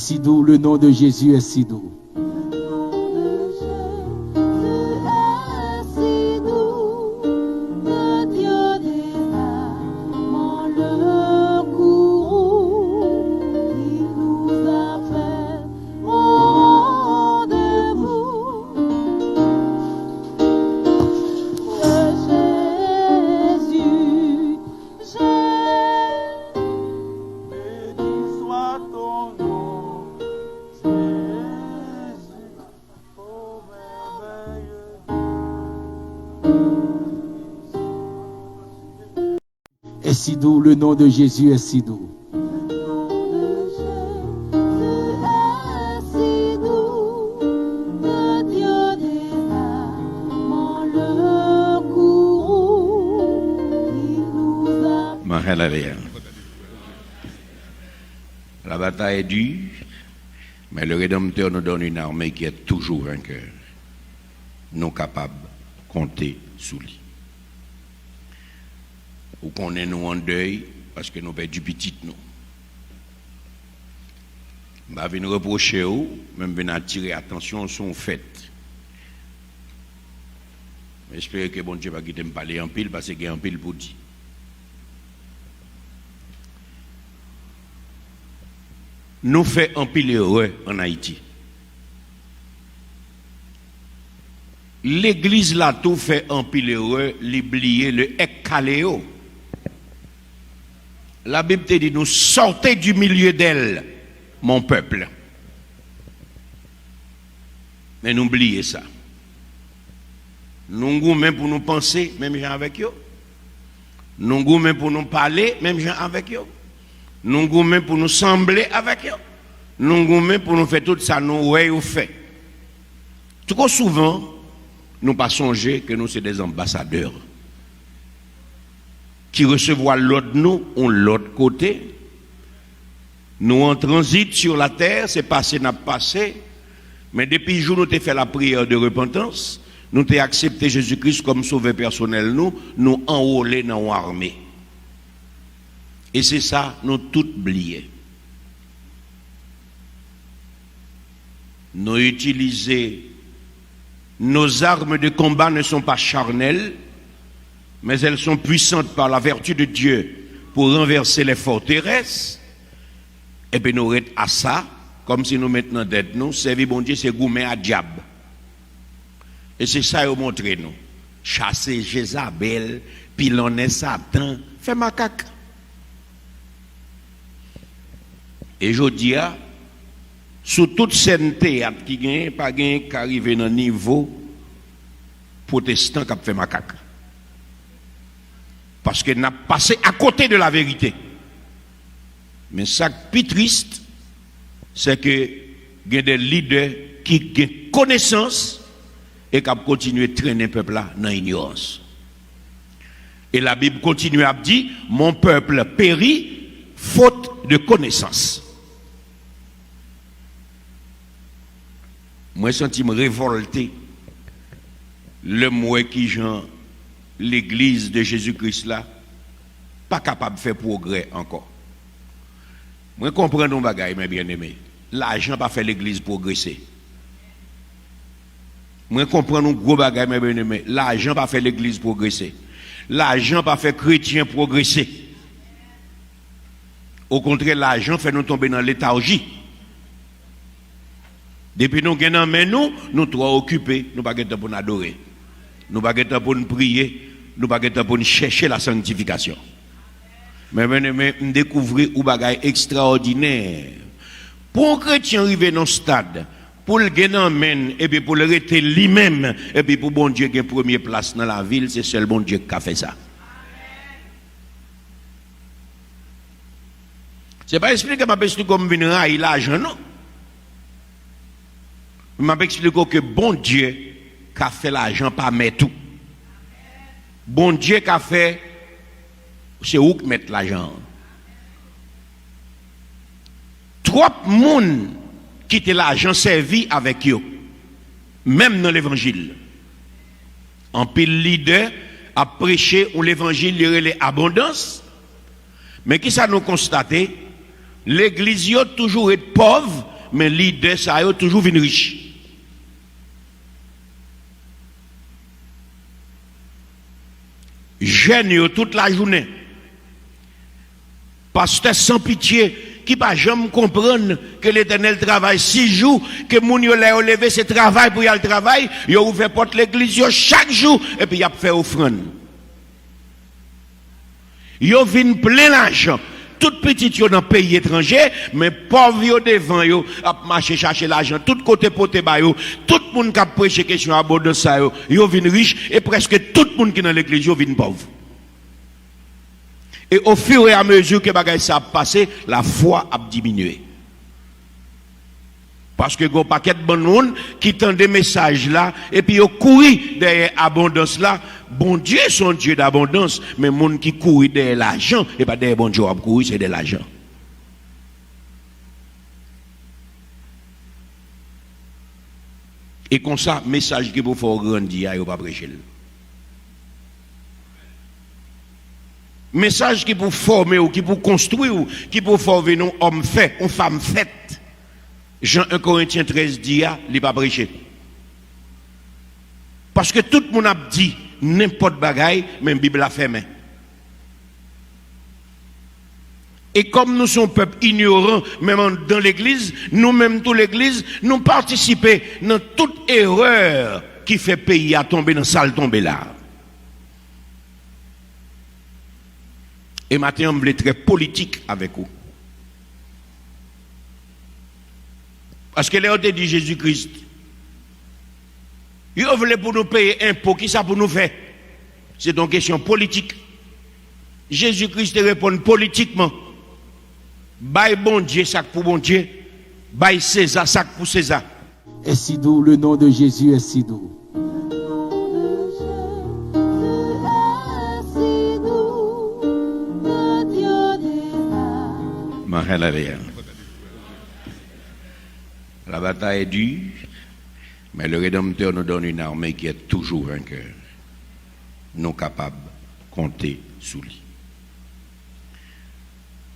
si doux, le nom de Jésus est si doux. Est si doux, le nom de Jésus est si doux. La bataille est dure, mais le Rédempteur nous donne une armée qui est toujours vainqueur, non capable de compter sous lui. Ou qu'on est nous en deuil parce que nous perdu petit nous. Je vais nous reprocher ou même venir attirer attention sur le fait. J'espère que bon Dieu va quitter me parler en pile parce qu'il y a un pile pour dire. Nous faisons un pile heureux en Haïti. L'église là tout fait un pile heureux, l'oublier le ekaléo. La Bible te dit, nous sortez du milieu d'elle, mon peuple. Mais n'oubliez ça. Nous goûtons pour nous penser, même gens avec eux. Nous goûtons pour nous parler, même gens avec eux. Nous goûtons pour nous sembler avec eux. Nous goûtons pour nous faire tout ça, nous ouais ou fait. Trop souvent, nous pas songer que nous sommes des ambassadeurs qui recevoir l'autre nous, on l'autre côté. Nous en transit sur la terre, c'est passé, n'a passé. Mais depuis le jour où nous avons fait la prière de repentance, nous avons accepté Jésus-Christ comme sauveur personnel, nous enrôlés dans l'armée. Et c'est ça, nous tout oublié. Nous utiliser nos armes de combat ne sont pas charnelles, mais elles sont puissantes par la vertu de Dieu pour renverser les forteresses. Et puis nous restons à ça, comme si nous maintenant d'être nous, servir bon Dieu, c'est gourmet à diable. Et c'est ça qu'ils montrent nous. Chasser Jézabel, pilonner Satan, fait macaque. Et je dis, sous toute scène théâtre qui gagne, pas gagne qui arrive dans le niveau protestant qui a fait macaque. Parce qu'il n'a passé à côté de la vérité. Mais ça qui est plus triste, c'est que il y a des leaders qui ont connaissance et qui continuent à traîner le peuple là dans l'ignorance. Et la Bible continue à dire, mon peuple périt faute de connaissance. Moi, je sens me révolté. Le moi qui Jean, l'église de Jésus-Christ là, pas capable de faire progrès encore. Moi, je comprends nos bagailles, mes bien-aimés. L'argent n'a pas fait l'église progresser. Moi, je comprends nos gros bagailles, mes bien-aimés. L'argent n'a pas fait l'église progresser. L'argent n'a pas fait chrétien progresser. Au contraire, l'argent fait nous tomber dans léthargie. Depuis nous gagnons, mais nous trop occupés, nous ne pouvons pas pour nous adorer. Nous ne pouvons pas pour nous prier, nous ne pouvons pas pour nous chercher la sanctification. Mais nous découvrons un bagage extraordinaire. Pour un chrétien arriver dans ce stade, pour le gagner, et puis pour le rester lui-même, et puis pour bon Dieu qui est première place dans la ville, c'est seul bon Dieu qui a fait ça. Ce n'est pas expliqué comme venir railler l'argent, non? Je m'a expliqué que bon Dieu qui a fait l'argent pas mettre tout. Bon Dieu qui a fait, c'est où que mettre l'argent. Trop de monde qui était l'argent servi avec eux, même dans l'évangile. En pile leader a prêché où l'évangile y a abondance, mais qui ça nous constaté? L'église a toujours été pauvre, mais leader ça yo toujours vinn riche. Jeune yo toute la journée. Pasteur sans pitié qui pas jamais comprendre que l'Éternel travaille 6 jours, que moun yo lè levé c'est travail pour y aller travail, yo ouvert porte l'église yo chaque jour et puis y a fait offrande. Yo vinn plein l'argent. Tout petit yo dans pays étranger, mais pauvre yo devant yo a marcher chercher l'argent tout côté poté ba yo, tout monde qui a prêché question abondance ça yo vinn riche et presque tout monde qui dans l'église yo vinn pauvre. Et au fur et à mesure que bagay ça a passé, la foi a diminué. Parce que gon paquet de bon monde qui tend des messages là et puis yo couru derrière abondance là. Bon Dieu son Dieu d'abondance, mais monde qui couru derrière l'argent et pas derrière bon Dieu a couru c'est de l'argent. Et comme ça message qui pour faire grandir yo pas prêcher. Message qui pour former ou qui pour construire ou qui pour former un homme fait, une femme faite. Jean 1 Corinthiens 13 dit, il n'est pas prêché. Parce que tout le monde a dit n'importe bagaille, même la Bible a fait main. Et comme nous sommes peuple ignorant, même dans l'église, nous-mêmes, toute l'église, nous participons dans toute erreur qui fait pays à tomber dans salle tomber là. Et maintenant, on veut être très politique avec vous. Parce que là, on dit Jésus-Christ. Ils veulent pour nous payer impôt, qui ça pour nous faire? C'est une question politique. Jésus-Christ répond politiquement. Bail bon Dieu, sac pour bon Dieu. Bail César, sac pour César. Est si doux, le nom de Jésus est si doux. La bataille est dure, mais le Rédempteur nous donne une armée qui est toujours vainqueur. Nous capables de compter sous lui.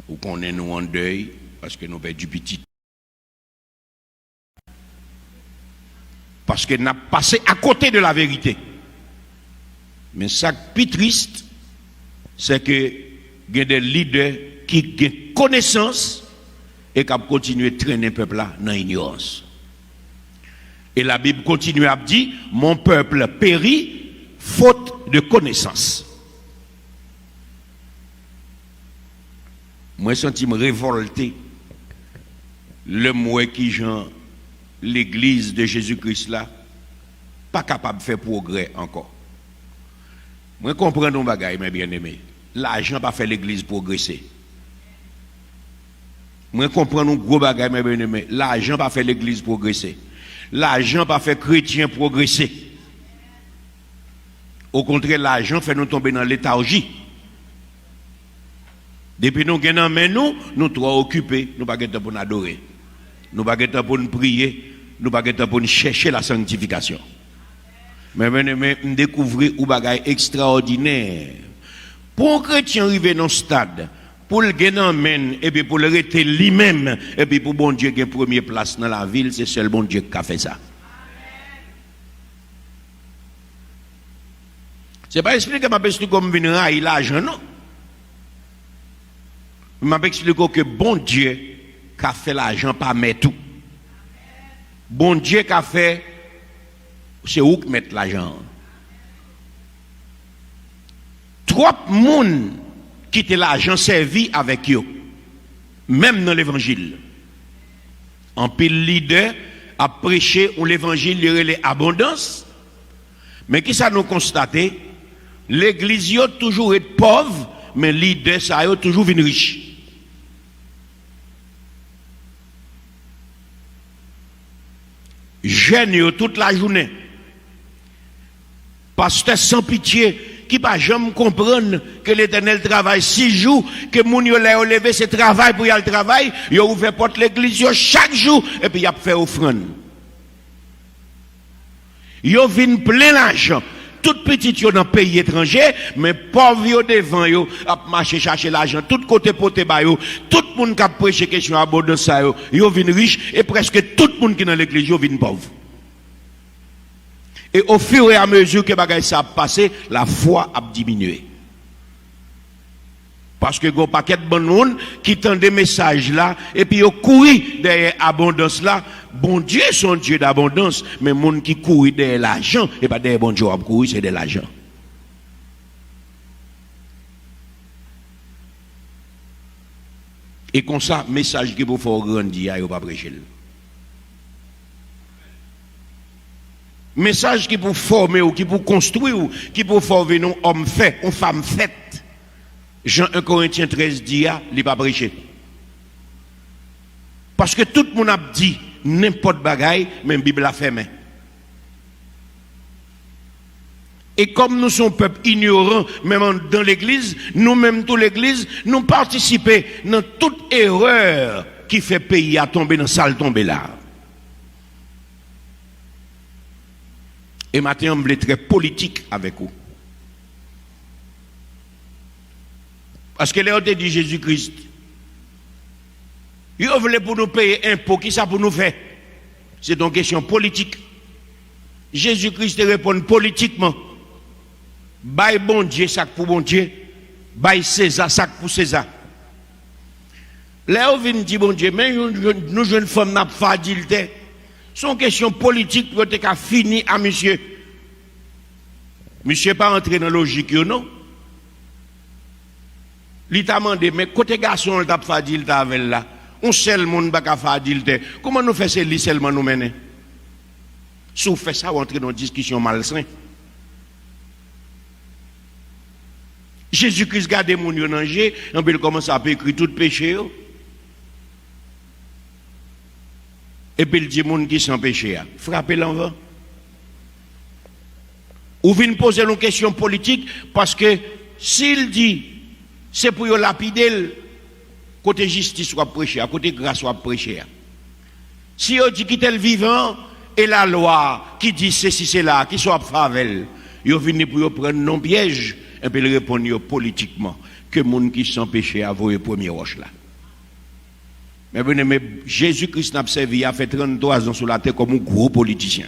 Ou qu'on est nous en deuil parce que nous perdons du petit. Parce que nous avons passé à côté de la vérité. Mais ça qui est plus triste, c'est que il y a des leaders qui ont connaissance et qui continuent à traîner le peuple là dans l'ignorance. Et la Bible continue à dire, mon peuple périt faute de connaissance. Moi, je sens me révolté le moi qui genre l'église de Jésus-Christ là, pas capable de faire progrès encore. Moi, comprends nos bagailles, mes bien-aimés. L'argent n'a pas fait l'église progresser. Moi, comprends nos gros bagailles, mes bien-aimés. L'argent n'a pas fait l'église progresser. L'argent n'a pas fait chrétien progresser. Au contraire, l'argent fait nous tomber dans léthargie. Depuis nous gagnons, nous trop occupés, nous ne pouvons pas pour nous adorer. Nous ne pouvons pas pour nous prier, nous ne pouvons pas pour nous chercher la sanctification. Mais bien-aimés, nous découvrons un bagage extraordinaire. Pour un chrétien arriver dans ce stade, pour le gagner et puis pour le rester lui-même, et puis pour bon Dieu qui est première place dans la ville, c'est seul bon Dieu qui a fait ça. Ce n'est pas expliqué comme venir railler l'argent, non? Je m'a expliqué que bon Dieu qui a fait l'argent pas mettre tout. Bon Dieu qui a fait, c'est où que mettre l'argent. Trop de monde qui était l'argent servi avec eux, même dans l'évangile. En pile leader a prêché l'évangile, il y a abondance. Mais qui ça nous constaté? L'église a toujours été pauvre, mais leader ça a toujours venu riche. Jeune toute la journée. Pasteur sans pitié qui pas jamais comprendre que l'Éternel travaille 6 jours, que moun yo lè levé c'est travail pour y aller travail, yo ouvert porte l'église chaque jour et puis y a fait offrande. Yo vinn plein l'argent. Tout petit yo dans pays étranger, mais pauvre yo devant yo a marcher chercher l'argent tout côté poté ba yo, tout le monde qui a prêché question abondance, ils viennent riches, et presque tout le monde qui est dans l'église, ils viennent pauvres. Et au fur et à mesure que bagay ça a passé, la foi a diminué. Parce que il y a un paquet de bon monde qui tend des messages là, et puis ils courent derrière l'abondance là. Bon Dieu, son Dieu d'abondance, mais les gens qui courent derrière l'argent, et pas derrière bon Dieu, c'est de l'argent. Et comme ça, message qui vous faire grandir, il ne pas prêcher. Message qui pour former ou qui pour construire ou qui pour former un homme fait, une femme faite. Jean 1 Corinthiens 13 dit, il n'est pas prêché. Parce que tout le monde a dit n'importe bagaille, même la Bible a fait. Et comme nous sommes peuple ignorant, même dans l'église, nous-mêmes, toute l'église, nous participons dans toute erreur qui fait pays à tomber dans salle tomber là. Et maintenant, on est très politique avec vous. Parce que là, on dit Jésus-Christ. Ils veulent pour nous payer impôt, qui ça pour nous faire? C'est une question politique. Jésus-Christ répond politiquement. Bail bon Dieu, sac pour bon Dieu. Bail César, sac pour César. Là, on vient dire bon Dieu, mais nous, jeunes femmes, n'a pas d'adultère. Son question politique pour être fini à monsieur. Monsieur pas entré dans la logique, non? Il t'a demandé, mais côté garçon, il t'a fait adultère avec là. On seul monde pas faire adultère. Comment nous faisons c'est seulement nous mener? Si vous faites ça, vous entrez dans une discussion malsaine. Jésus-Christ garde mon yon danger, on peut commencer à écrire tout péché. Et puis il dit moun qui sans péché. Frappez l'envers. Ou vient poser une question politique parce que s'il dit c'est pour lapider côté justice soit prêché, côté grâce soit prêché. Si on dit qu'il est vivant et la loi qui dit ceci c'est là qui soit favel, ils viennent pour prendre non piège et puis ils répondent politiquement que moun qui sans péché a voué premier roche là. Mais Jésus-Christ n'a servi, a fait 33 ans sur la terre comme un gros politicien.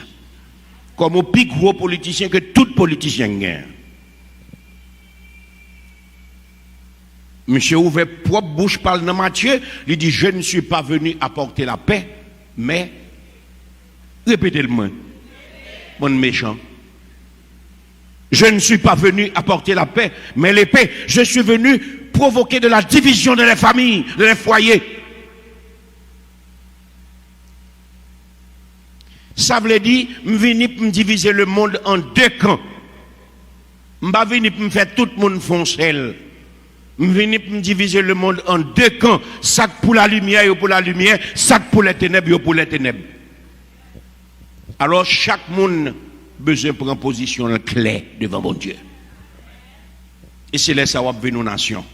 Comme un plus gros politicien que tout politicien gagne. Monsieur ouvert propre bouche, parle dans Matthieu, il dit, je ne suis pas venu apporter la paix, mais, répétez-le-moi, mon méchant. Je ne suis pas venu apporter la paix, mais l'épée. Je suis venu provoquer de la division de les familles, de les foyers. Ça veut dire, je viens pour diviser le monde en deux camps. Je ne viens pas pour faire tout le monde foncer. Je viens pour diviser le monde en deux camps. Ça pour la lumière et pour la lumière, ça pour les ténèbres et pour les ténèbres. Alors chaque monde a besoin de prendre position claire devant mon Dieu. Et c'est là que ça va venir nos nations.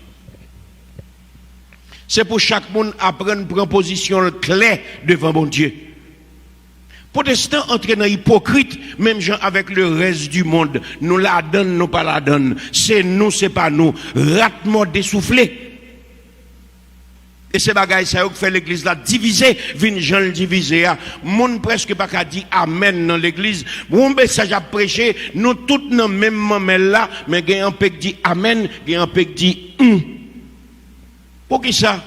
C'est pour chaque monde apprendre à prendre position claire devant mon Dieu. Protestants entrent dans hypocrite, même gens avec le reste du monde. Nous la donnons, nous pas la donnons. C'est nous, c'est pas nous. Ratement dessoufflé. Et c'est bagaille ça qui fait l'église là divisée, vin gens le diviser. Monde presque pas qu'à dire amen dans l'église. Bon message à prêcher, nous tous dans même mamelle là, mais il y a un peu qui dit amen, il y a un peu qui dit Pour qui ça?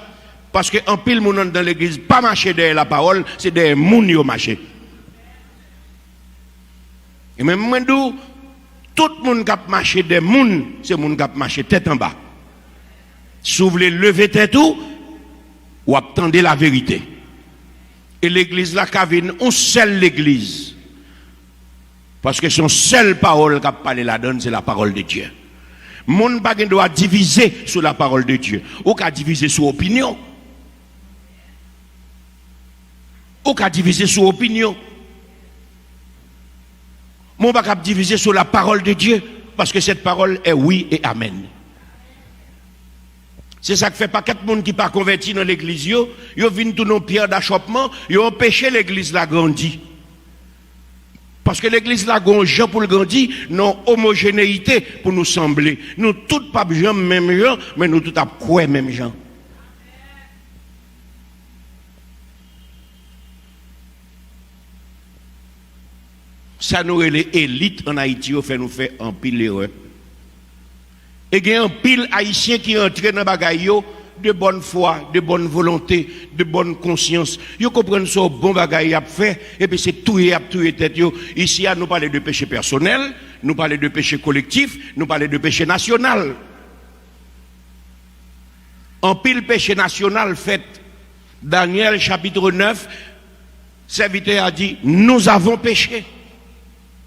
Parce que en pile monde dans l'église pas marcher derrière la parole, c'est derrière moun yo marcher. Et même moi, tout le monde qui a marché des moun, c'est le monde qui a marché tête en bas. Si vous voulez lever tête ou attendez la vérité. Et l'église là, Kavin, on seule l'église. Parce que son seule parole qui a parlé là-dedans, c'est la parole de Dieu. Moun pas doit diviser sur la parole de Dieu. Ou qu'à diviser sur opinion. Ou qu'à diviser sur opinion. Mon pas diviser sur la parole de Dieu, parce que cette parole est oui et amen. C'est ça que fait pas quatre monde qui pas converti dans l'église, yo viennent tous nos pierres d'achoppement, yo empêché l'église la grandir. Parce que l'église la grand pour le grandir, non homogénéité pour nous sembler. Nous tous pas gens même gens, mais nous tous à quoi même gens. Ça nous les élites en Haïti fait nous faire en pile erreur. Et il y a un pile haïtien qui entre dans bagaille de bonne foi, de bonne volonté, de bonne conscience. Ils comprennent ça bon bagaille à faire et puis c'est tout tête yo. Ici nous parler de péché personnel, nous parler de péché collectif, nous parler de péché national. En pile péché national fait Daniel chapitre 9, serviteur a dit nous avons péché.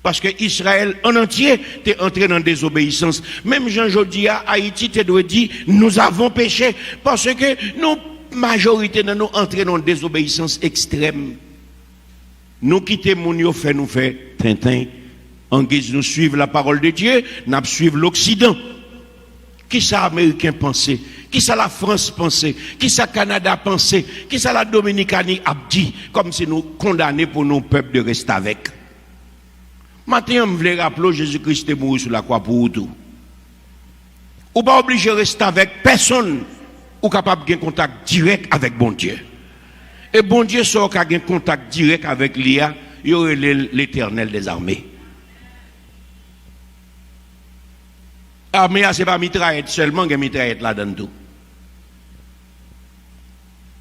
Parce que Israël en entier est entré dans la désobéissance. Même Jean Jodia, Haïti, te doit dire, nous avons péché. Parce que nous, majorité de nous, entrés dans la désobéissance extrême. Nous quittons mon yo fait nous faire tintin. En guise nous suivre la parole de Dieu, nous suivre l'Occident. Qui ça Américain pensait? Qui ça la France pensait? Qui ça Canada pensait? Qui ça la Dominicanie a dit? Comme si nous condamnés pour nos peuples de rester avec. Maintenant, je voulais rappeler Jésus-Christ est mort sur la croix pour tout. Ou pas obligé de rester avec personne ou capable de contact direct avec bon Dieu. Et bon Dieu sort qu'à un contact direct avec l'IA, il y aurait l'Éternel des armées. Armée, ce n'est pas mitraillette seulement, il y a mitraillette là-dedans tout.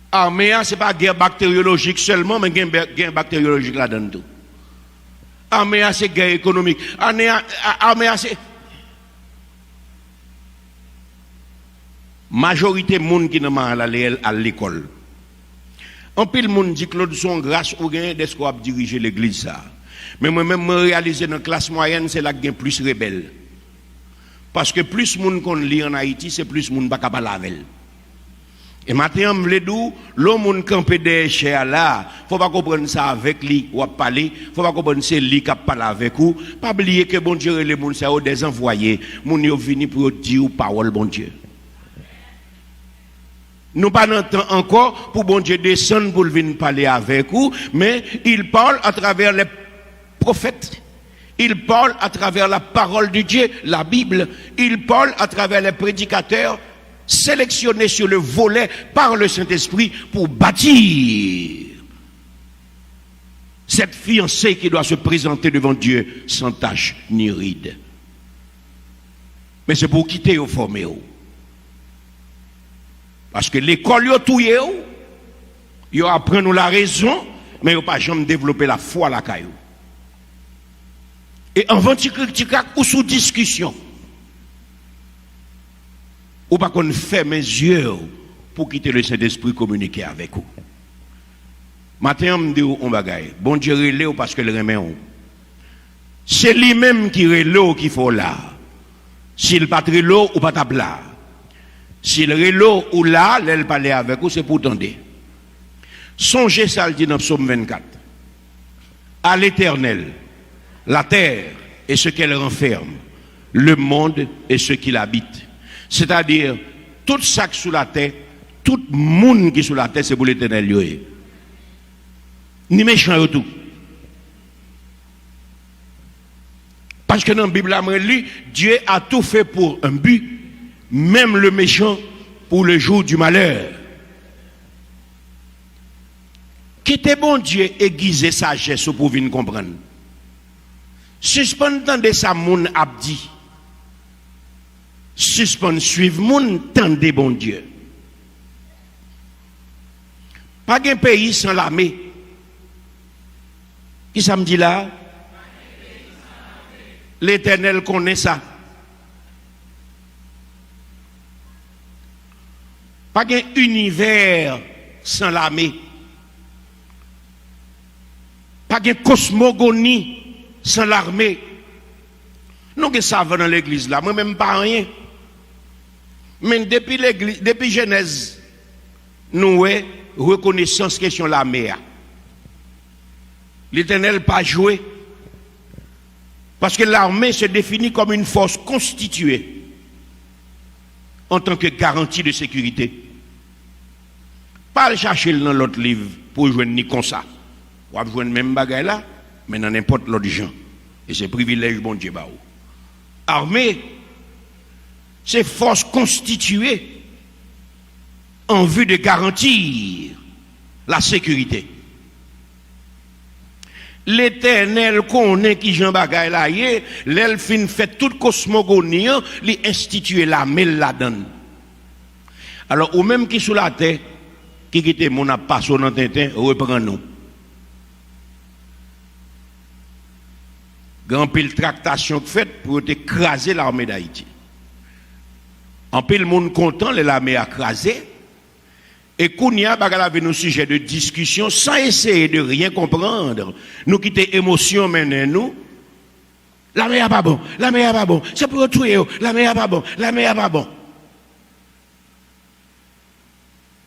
Armée, ce n'est pas guerre bactériologique seulement, mais il y a guerre bactériologique là-dedans tout. Armée, c'est guerre économique. Armée, c'est. Majorité de monde qui n'a pas allé à l'école. En pile monde dit Claude son grâce ou gain des qu'on a dirigé l'église ça. Mais moi-même me réaliser dans la classe moyenne c'est là que gain plus rebelle. Parce que plus monde qu'on lit en Haïti, c'est plus monde pas capable laver. Et maintenant, je veux dire, l'homme qui campé des chers là, il ne faut pas comprendre ça avec lui ou parler, il ne faut pas comprendre c'est lui qui parle avec vous. Pas oublier que bon Dieu, les gens sont des envoyés, les gens viennent pour dire parole, bon Dieu. Nous pas n'entendons encore pour bon Dieu descendre pour venir parler avec vous, mais il parle à travers les prophètes. Il parle à travers la parole de Dieu, la Bible. Il parle à travers les prédicateurs sélectionnés sur le volet par le Saint-Esprit pour bâtir cette fiancée qui doit se présenter devant Dieu sans tache ni ride. Mais c'est pour quitter au formé. Parce que l'école yo touye yo apprend nous la raison, mais yo pas jamais développer la foi la caillou. Et en critique ou sous discussion, ou pas qu'on ferme mes yeux pour quitter le Saint-Esprit communiquer avec vous. Maintenant, on me dit on bagaille. Bon Dieu relève parce que le remet on. C'est lui-même qui relève qu'il faut là. S'il pas relève ou pas tabla. S'il relève ou là, l'elle parler avec vous, c'est pour tendre. Songez ça le dit dans Psaume 24. À l'Éternel, la terre et ce qu'elle renferme, le monde et ce qu'il habite. C'est-à-dire, tout ça qui est sous la terre, tout le monde qui est sous la terre, c'est pour l'Éternel. Ni méchant tout. Parce que dans la Bible, Dieu a tout fait pour un but, même le méchant pour le jour du malheur. Qui était bon Dieu aiguiser sagesse pour venir comprendre. Suspendre de ça, moun abdi. Suspendre suivre moun tendez bon Dieu. Pas un pays sans l'armée. Qui ça me dit là? L'Éternel connaît ça. Pas un univers sans l'armée. Pas un cosmogonie sans l'armée. Nous que ça va dans l'église là, moi-même pas rien. Mais depuis l'église, depuis Genèse, nous avons reconnaissance question l'armée. L'Éternel pas joué. Parce que l'armée se définit comme une force constituée en tant que garantie de sécurité. Pas le chercher dans l'autre livre pour jouer ni comme ça. On va jouer le même bagaille là, mais dans n'importe l'autre gens. Et c'est privilège bon Dieu. Armée, c'est force constituée en vue de garantir la sécurité. L'Éternel connaît qui Jean bagay la yé, l'el fin fait toute cosmogonie, li institue la mel la donne. Alors, ou même qui sous la terre, qui quitte mon a pas son tintin, reprend nous. Grand pile tractation faite pour écraser l'armée d'Haïti. En pile monde content, l'armée a crasé. Et Kounia bagala avec nos sujets de discussion sans essayer de rien comprendre. Nous quitter émotion maintenant nous. La mer pas bon, la mer pas bon. C'est pour tuer, la mer pas bon, la mer pas bon.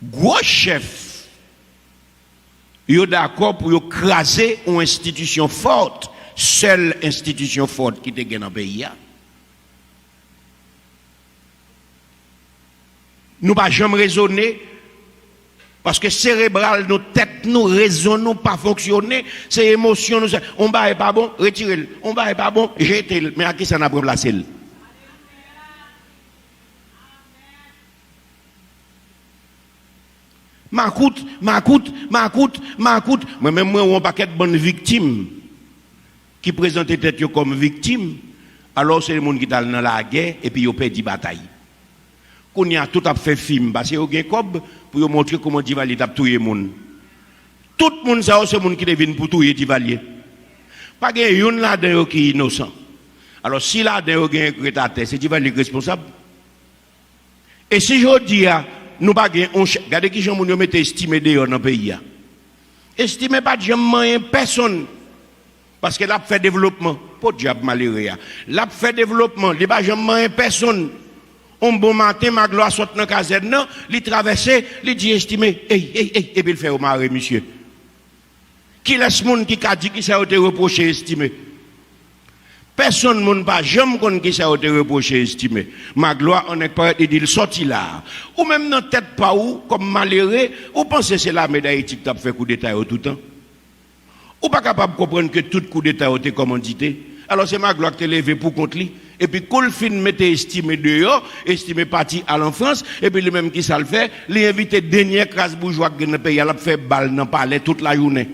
Gros chef, yo d'accord pour yo craser une institution forte, seule institution forte qui te gagne dans le pays. Nous pas jamais raisonner. Parce que cérébral, nos têtes, nous raisonnons pas fonctionner, c'est émotion, nous, on va pas bon, retirez-le, on va pas bon, jetez-le, mais à qui ça n'a pas placé? M'acoute, moi-même, moi, on paquet de bonnes victimes qui présentent tête comme victimes, alors c'est le monde qui est dans la guerre et puis ils perdent la bataille. Qu'on y a tout à fait film, parce qu'il y a un cob pour montrer comment Duvalier a tué les gens. Tout le monde, c'est le monde qui devine pour tuer Duvalier. Pas qu'il y a un là-dedans qui est innocent. Alors, si là-dedans il y a un crétateur, c'est Duvalier responsable. Et si je dis, nous pas regardez qui gens nous mettez estimé dehors dans le pays. Estimez pas jamais personne. Parce que là, fait développement. Pas de diable malheureux. Là, fait développement. Il n'y a pas jamais personne. Un bon matin, ma gloire saute dans la caserne, il traverse, il dit estimé, et puis il fait au mari, monsieur. Qui laisse monde qui a dit qui ça a été reproché estimé? Personne ne pas jamais connaît qui ça a été reproché estimé. Ma gloire, on est pas dit il sorti là. Ou même dans tête pas où, comme malheureux, ou pensez que c'est la médaille qui a fait coup d'état tout le temps? Ou pas capable de comprendre que tout coup d'état a été commandité? Alors c'est ma gloire qui est levée pour contre lui. Et puis, quand le film mettait estimé dehors, estimé parti à l'enfance, et puis, le même qui ça le fait, l'invité dernier crasse bourgeois qui ne paye, il a fait balle dans le palais toute la journée.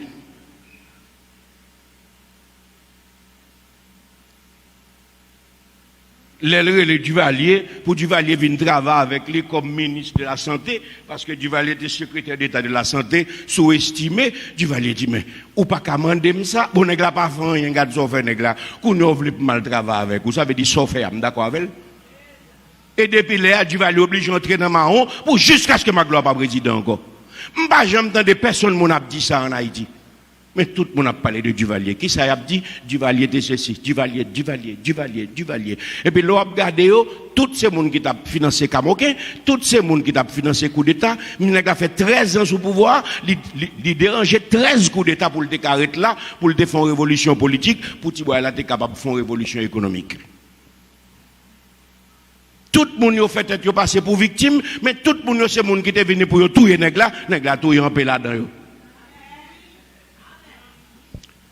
Le Duvalier, pour Duvalier vient travailler avec lui comme ministre de la Santé, parce que Duvalier était secrétaire d'État de la Santé, sous-estimé. Duvalier dit, mais, ou pas commander ça, bon, n'est pas fait rien, garde ça fait, n'est pas, qu'on ne veut pas mal travailler avec, vous savez, dit, ça fait, d'accord avec elle? Et depuis là, Duvalier oblige d'entrer dans Mahon, pour jusqu'à ce que ma gloire pas président encore. M'pas jamais entendu personne mon a dit ça en Haïti. Mais tout le monde a parlé de Duvalier. Qui ça a dit? Duvalier de ceci, Duvalier. Et puis, l'on a regardé, tous ces gens qui ont financé Camoquin, tous ces gens qui ont financé coup d'État, il a fait 13 ans sous pouvoir, il dérangeait 13 coups d'État pour le décarrer là, pour le faire une révolution politique, pour qu'il soit capable de faire une révolution économique. Tout le monde a fait être passé pour victime, mais tout le monde c'est monde qui était venu pour tuer nègla tout en paix là-dedans.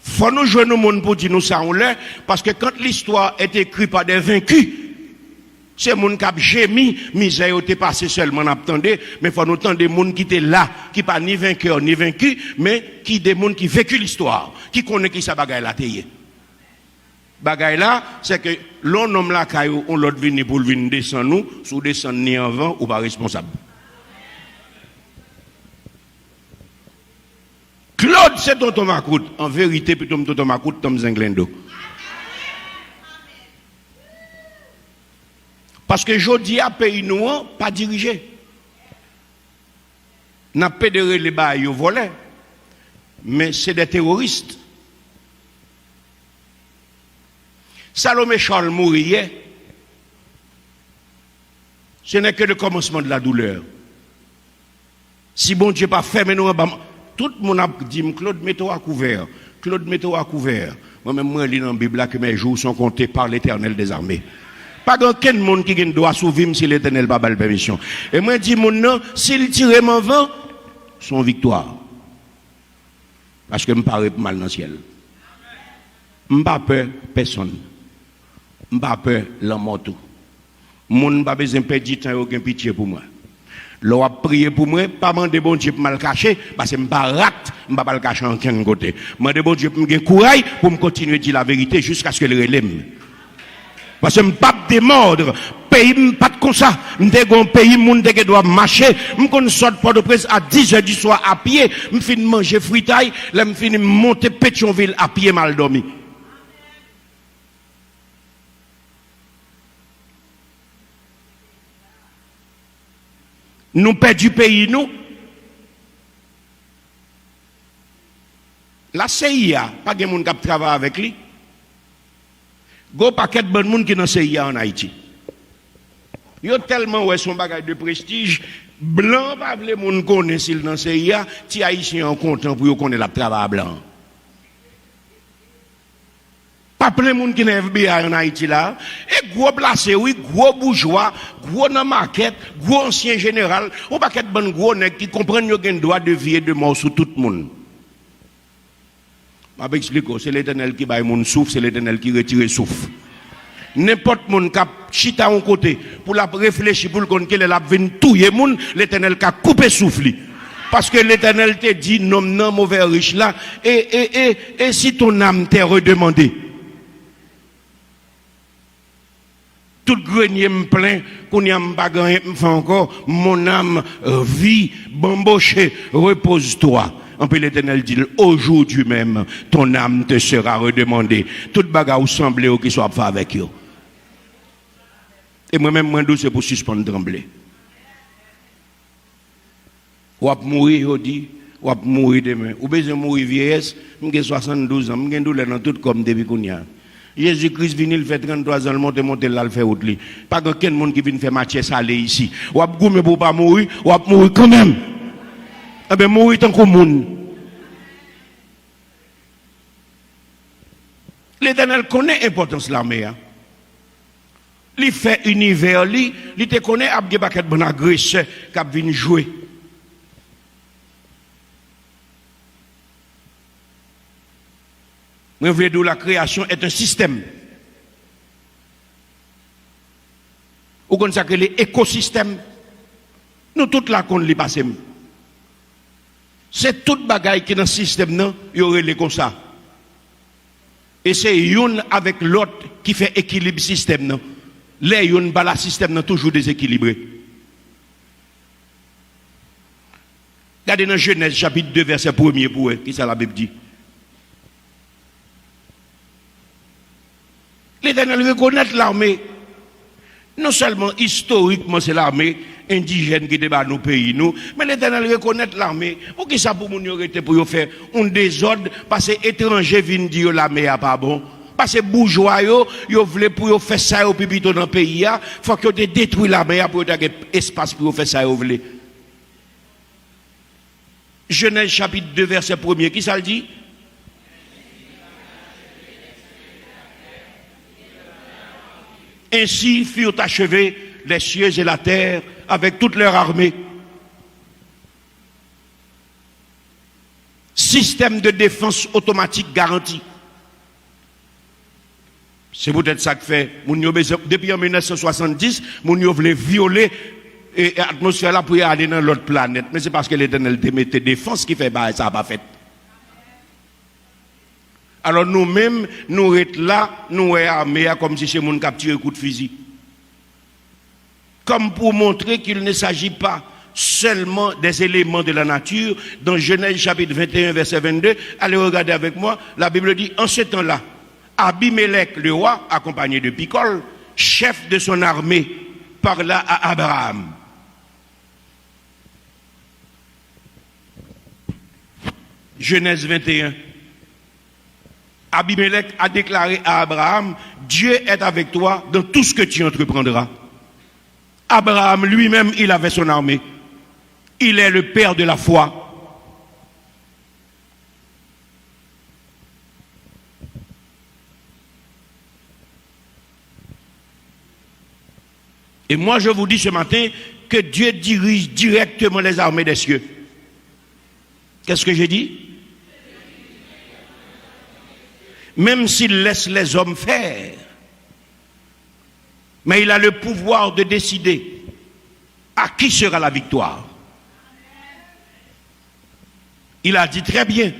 Faut nous jouer nos monde pour dire nous ça on l'est, parce que quand l'histoire est écrite par des vaincus, c'est monde qui a gémi, misère était passé seulement attendez, mais faut nous entendre des monde qui étaient là, qui pas ni vainqueur ni vaincu, mais qui des monde qui vécu l'histoire, qui connaît qui ça bagaille là tayé. Bagaille là, c'est que l'on homme là caillou on l'autre venir pour venir descendre nous, sous descendre ni en vent ou pas responsable. Claude, c'est tonton Macoute. En vérité, puis tonton Macoute, Tom Zenglendo. Parce que je dis à pays nous, pas dirigé. N'a pas de les bails au volet. Mais c'est des terroristes. Salomé Charles mourir, ce n'est que le commencement de la douleur. Si bon Dieu pas fait, mais nous, tout le monde a dit, Claude, mets-toi à couvert. Claude, mets-toi à couvert. Moi-même, moi, je lis dans la Bible que mes jours sont comptés par l'Éternel des armées. Pas aucun monde qui doit survivre si l'Éternel n'a pas la permission. Et moi, je dis, mon nom, s'il tire mon vent, son victoire. Parce que je me paraît mal dans le ciel. Je n'ai pas peur personne. Je n'ai pas peur l'homme tout. Je n'ai pas besoin de perdre du temps et aucun pitié pour moi. L'on a prié pour moi, pas demander bon Dieu pour me le cacher, parce que je ne pas rate, je ne pas le cacher en aucun côté. Je demande bon Dieu pour me donner courage pour me continuer à dire la vérité jusqu'à ce que le relève. Parce que je ne pas démordre. Pays, pas comme ça. Je suis un pays, je dois marcher. Je sors pas de presse à 10h du soir à pied. Je finis manger fritaille. Je finis monter Pétionville à pied mal dormi. Nous perdons du pays, nous. La CIA, pas de monde qui travaille avec lui. Go paquet de bon monde qui dans CIA en Haïti. Yo tellement ouais son bagage de prestige, blanc pas vle monde connaît s'il dans CIA, ti haïtien en content pour yo connaît la travail blanc. Pas plein monde qui dans FBI en Haïti là, et gros placé oui, gros bourgeois, gros dans market, gros ancien général, ou paquet de bon gros nèg qui comprennent yo gen droit de vie et de mort sur tout le monde. Je vais expliquer, c'est l'Éternel qui baille mon souffle, c'est l'Éternel qui retire le souffle. N'importe monde qui a chita en côté pour la réfléchir pour le compte qu'elle a venu touyer monde, l'Éternel qui a coupé souffle. Parce que l'Éternel te dit non non mauvais riche là et si ton âme t'est redemandée. Tout grenier me plein, qu'on y a pas gagné me fait encore mon âme vit bamboché, repose-toi. En plus, l'Éternel dit, aujourd'hui même, ton âme te sera redemandée. Tout bagarre semblé ou qui soit fait avec eux. Et moi-même, moi, c'est pour suspendre trembler. Ou à mourir, on dit, ou à mourir demain. Ou besoin de mourir vieillesse, j'ai 72 ans, j'ai douleur dans tout comme depuis qu'on y a. Jésus-Christ vient, il fait 33 ans, il monte là, il fait autre. Pas qu'un monde qui vient faire match salé ici. Ou à goumer pour pas mourir, ou à mourir quand même. Eh bien, mourir tant que monde. L'Éternel connaît l'importance de l'armée. Il fait univers, il te connaît, il y a des bon agresseurs qui viennent jouer. Je veux dire, la création est un système. Ou comme ça que l'écosystème, nous tous là qu'on les passe. C'est toute bagaille qui est dans le système, non, il y aurait les comme ça. Et c'est une avec l'autre qui fait équilibre système, non. Les une bala système, non, toujours déséquilibré. Regardez dans Genèse chapitre 2, verset 1er pour eux, qui ça la Bible dit. L'Éternel reconnaît l'armée. Non seulement historiquement, c'est l'armée indigène qui débat nos pays, nous, mais l'Éternel reconnaît l'armée. Pour qui ça pour nous arrêter pour faire un désordre, parce que étrangers viennent dire l'armée n'est pas bon. Parce que bourgeois, ils veulent pour faire ça au public dans le pays, il faut qu'ils détruisent l'armée pour avoir espace pour faire ça au voulez. Genèse chapitre 2, verset 1er, qui ça le dit? Ainsi furent achevés les cieux et la terre avec toute leur armée. Système de défense automatique garanti. C'est peut-être ça que fait. Depuis en 1970, nous voulons violer l'atmosphère là pour aller dans l'autre planète. Mais c'est parce que l'Éternel mettait défense qui fait ça n'a pas fait. Alors nous-mêmes, nous sommes là, nous sommes armés comme si c'est mon capturé un coup de fusil. Comme pour montrer qu'il ne s'agit pas seulement des éléments de la nature. Dans Genèse chapitre 21, verset 22, allez regarder avec moi, la Bible dit, en ce temps-là, Abimelech le roi, accompagné de Picol, chef de son armée, parla à Abraham. Genèse 21. Abimelech a déclaré à Abraham, Dieu est avec toi dans tout ce que tu entreprendras. Abraham lui-même, il avait son armée. Il est le père de la foi. Et moi, je vous dis ce matin que Dieu dirige directement les armées des cieux. Qu'est-ce que j'ai dit? Même s'il laisse les hommes faire. Mais il a le pouvoir de décider. À qui sera la victoire? Il a dit très bien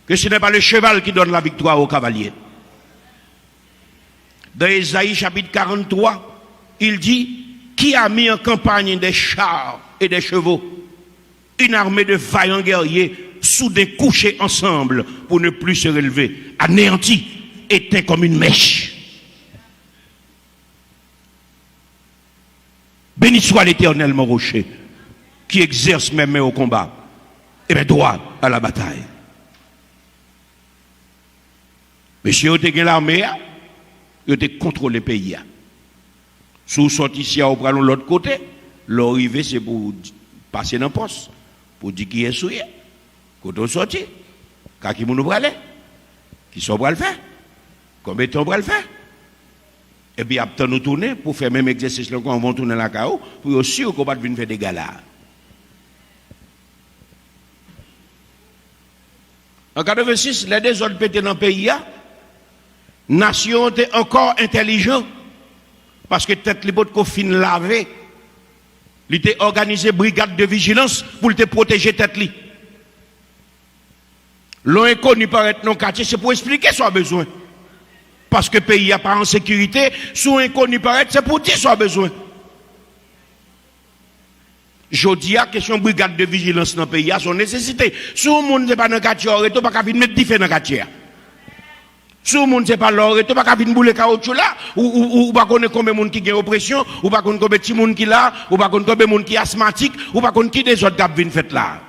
que ce n'est pas le cheval qui donne la victoire au cavalier. Dans Ésaïe chapitre 43, il dit, qui a mis en campagne des chars et des chevaux, une armée de vaillants guerriers, soudain couchés ensemble pour ne plus se relever, anéantis, éteints comme une mèche. Béni soit l'Éternel, mon rocher, qui exerce mes mains au combat et mes doigts à la bataille. Monsieur, vous avez l'armée, vous avez contrôlé le pays. Si vous sortez ici, vous prenez l'autre côté, l'arrivée, c'est pour passer dans le poste, pour dire qui est souillé. Quand vous sortez, quand vous nous aller, qui sont pour le faire, combien de temps pour le faire? Et puis après nous tourner pour faire même exercice là quand on va tourner la CAO pour aussi qu'on va venir faire des galas. En 86, les deux autres pétés dans le pays, nation était encore intelligent parce que tête les bottes qu'on fin lavé, il était organisé brigade de vigilance pour te protéger tête li. L'on est connu par être non quartier, c'est pour expliquer son besoin. Parce que le pays n'est pas en sécurité, sous inconnu paraître, c'est pour dire soit besoin. Je dis à question brigade de vigilance dans le pays, à son nécessité. Si le monde n'est pas dans le quartier, il ne peut pas mettre des faits dans le quartier. Si le monde n'est pas là, il ne peut pas venir bouler caoutchouc là, ou pas connaître combien de monde qui a oppression, ou pas connaître combien de monde qui là, ou pas connaître combien de monde qui est asthmatique, ou pas connaître qui des autres qui viennent faire là.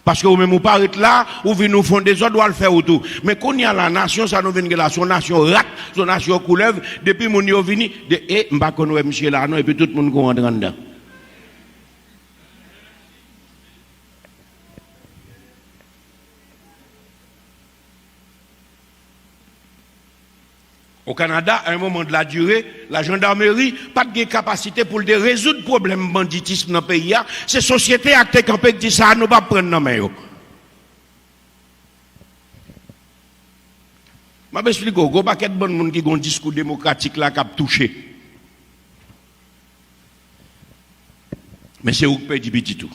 Parce que vous-même, vous parlez là, vous venez nous faire des autres, vous le faire autour. Mais quand il y a la nation, ça nous vient là, son nation rate, son nation couleuvre, depuis mon yo vini, et m'ba connaît monsieur là, non, et puis tout le monde rentre dedans. Au Canada, à un moment de la durée, la gendarmerie pas de capacité pour résoudre le problème banditisme dans le pays. C'est la société acte campé qui dit ça, nous ne pas prendre dans main. Je vais expliquer, il y a un paquet de bon monde qui ont un discours démocratique là qui a touché. Mais c'est où que paye petit tout.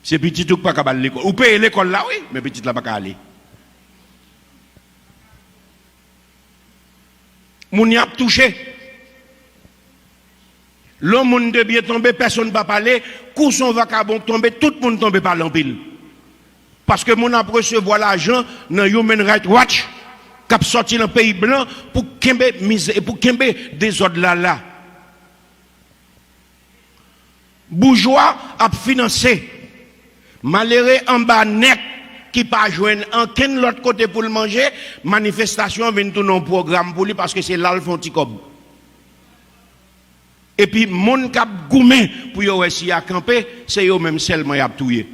C'est petit tout qui pas aller à l'école. Ou paye l'école là, oui, mais petit là pas aller. Moun y a touché. Le monde de bien tomber, personne ne va parler. Coup son vacabon tomber, tout le monde tombe par l'empile. Parce que moun a recevoir l'argent dans Human Rights Watch, qui a sorti dans le pays blanc pour kembe des ordres là. Bourgeois a financé. Malheureux en bas net. Qui pas joindre en quel l'autre côté pour le manger, manifestation vient tout un programme pour lui parce que c'est là le font cob. Et puis mon cap goumé pour yo essayer à camper, c'est yo même seulement y a touyer.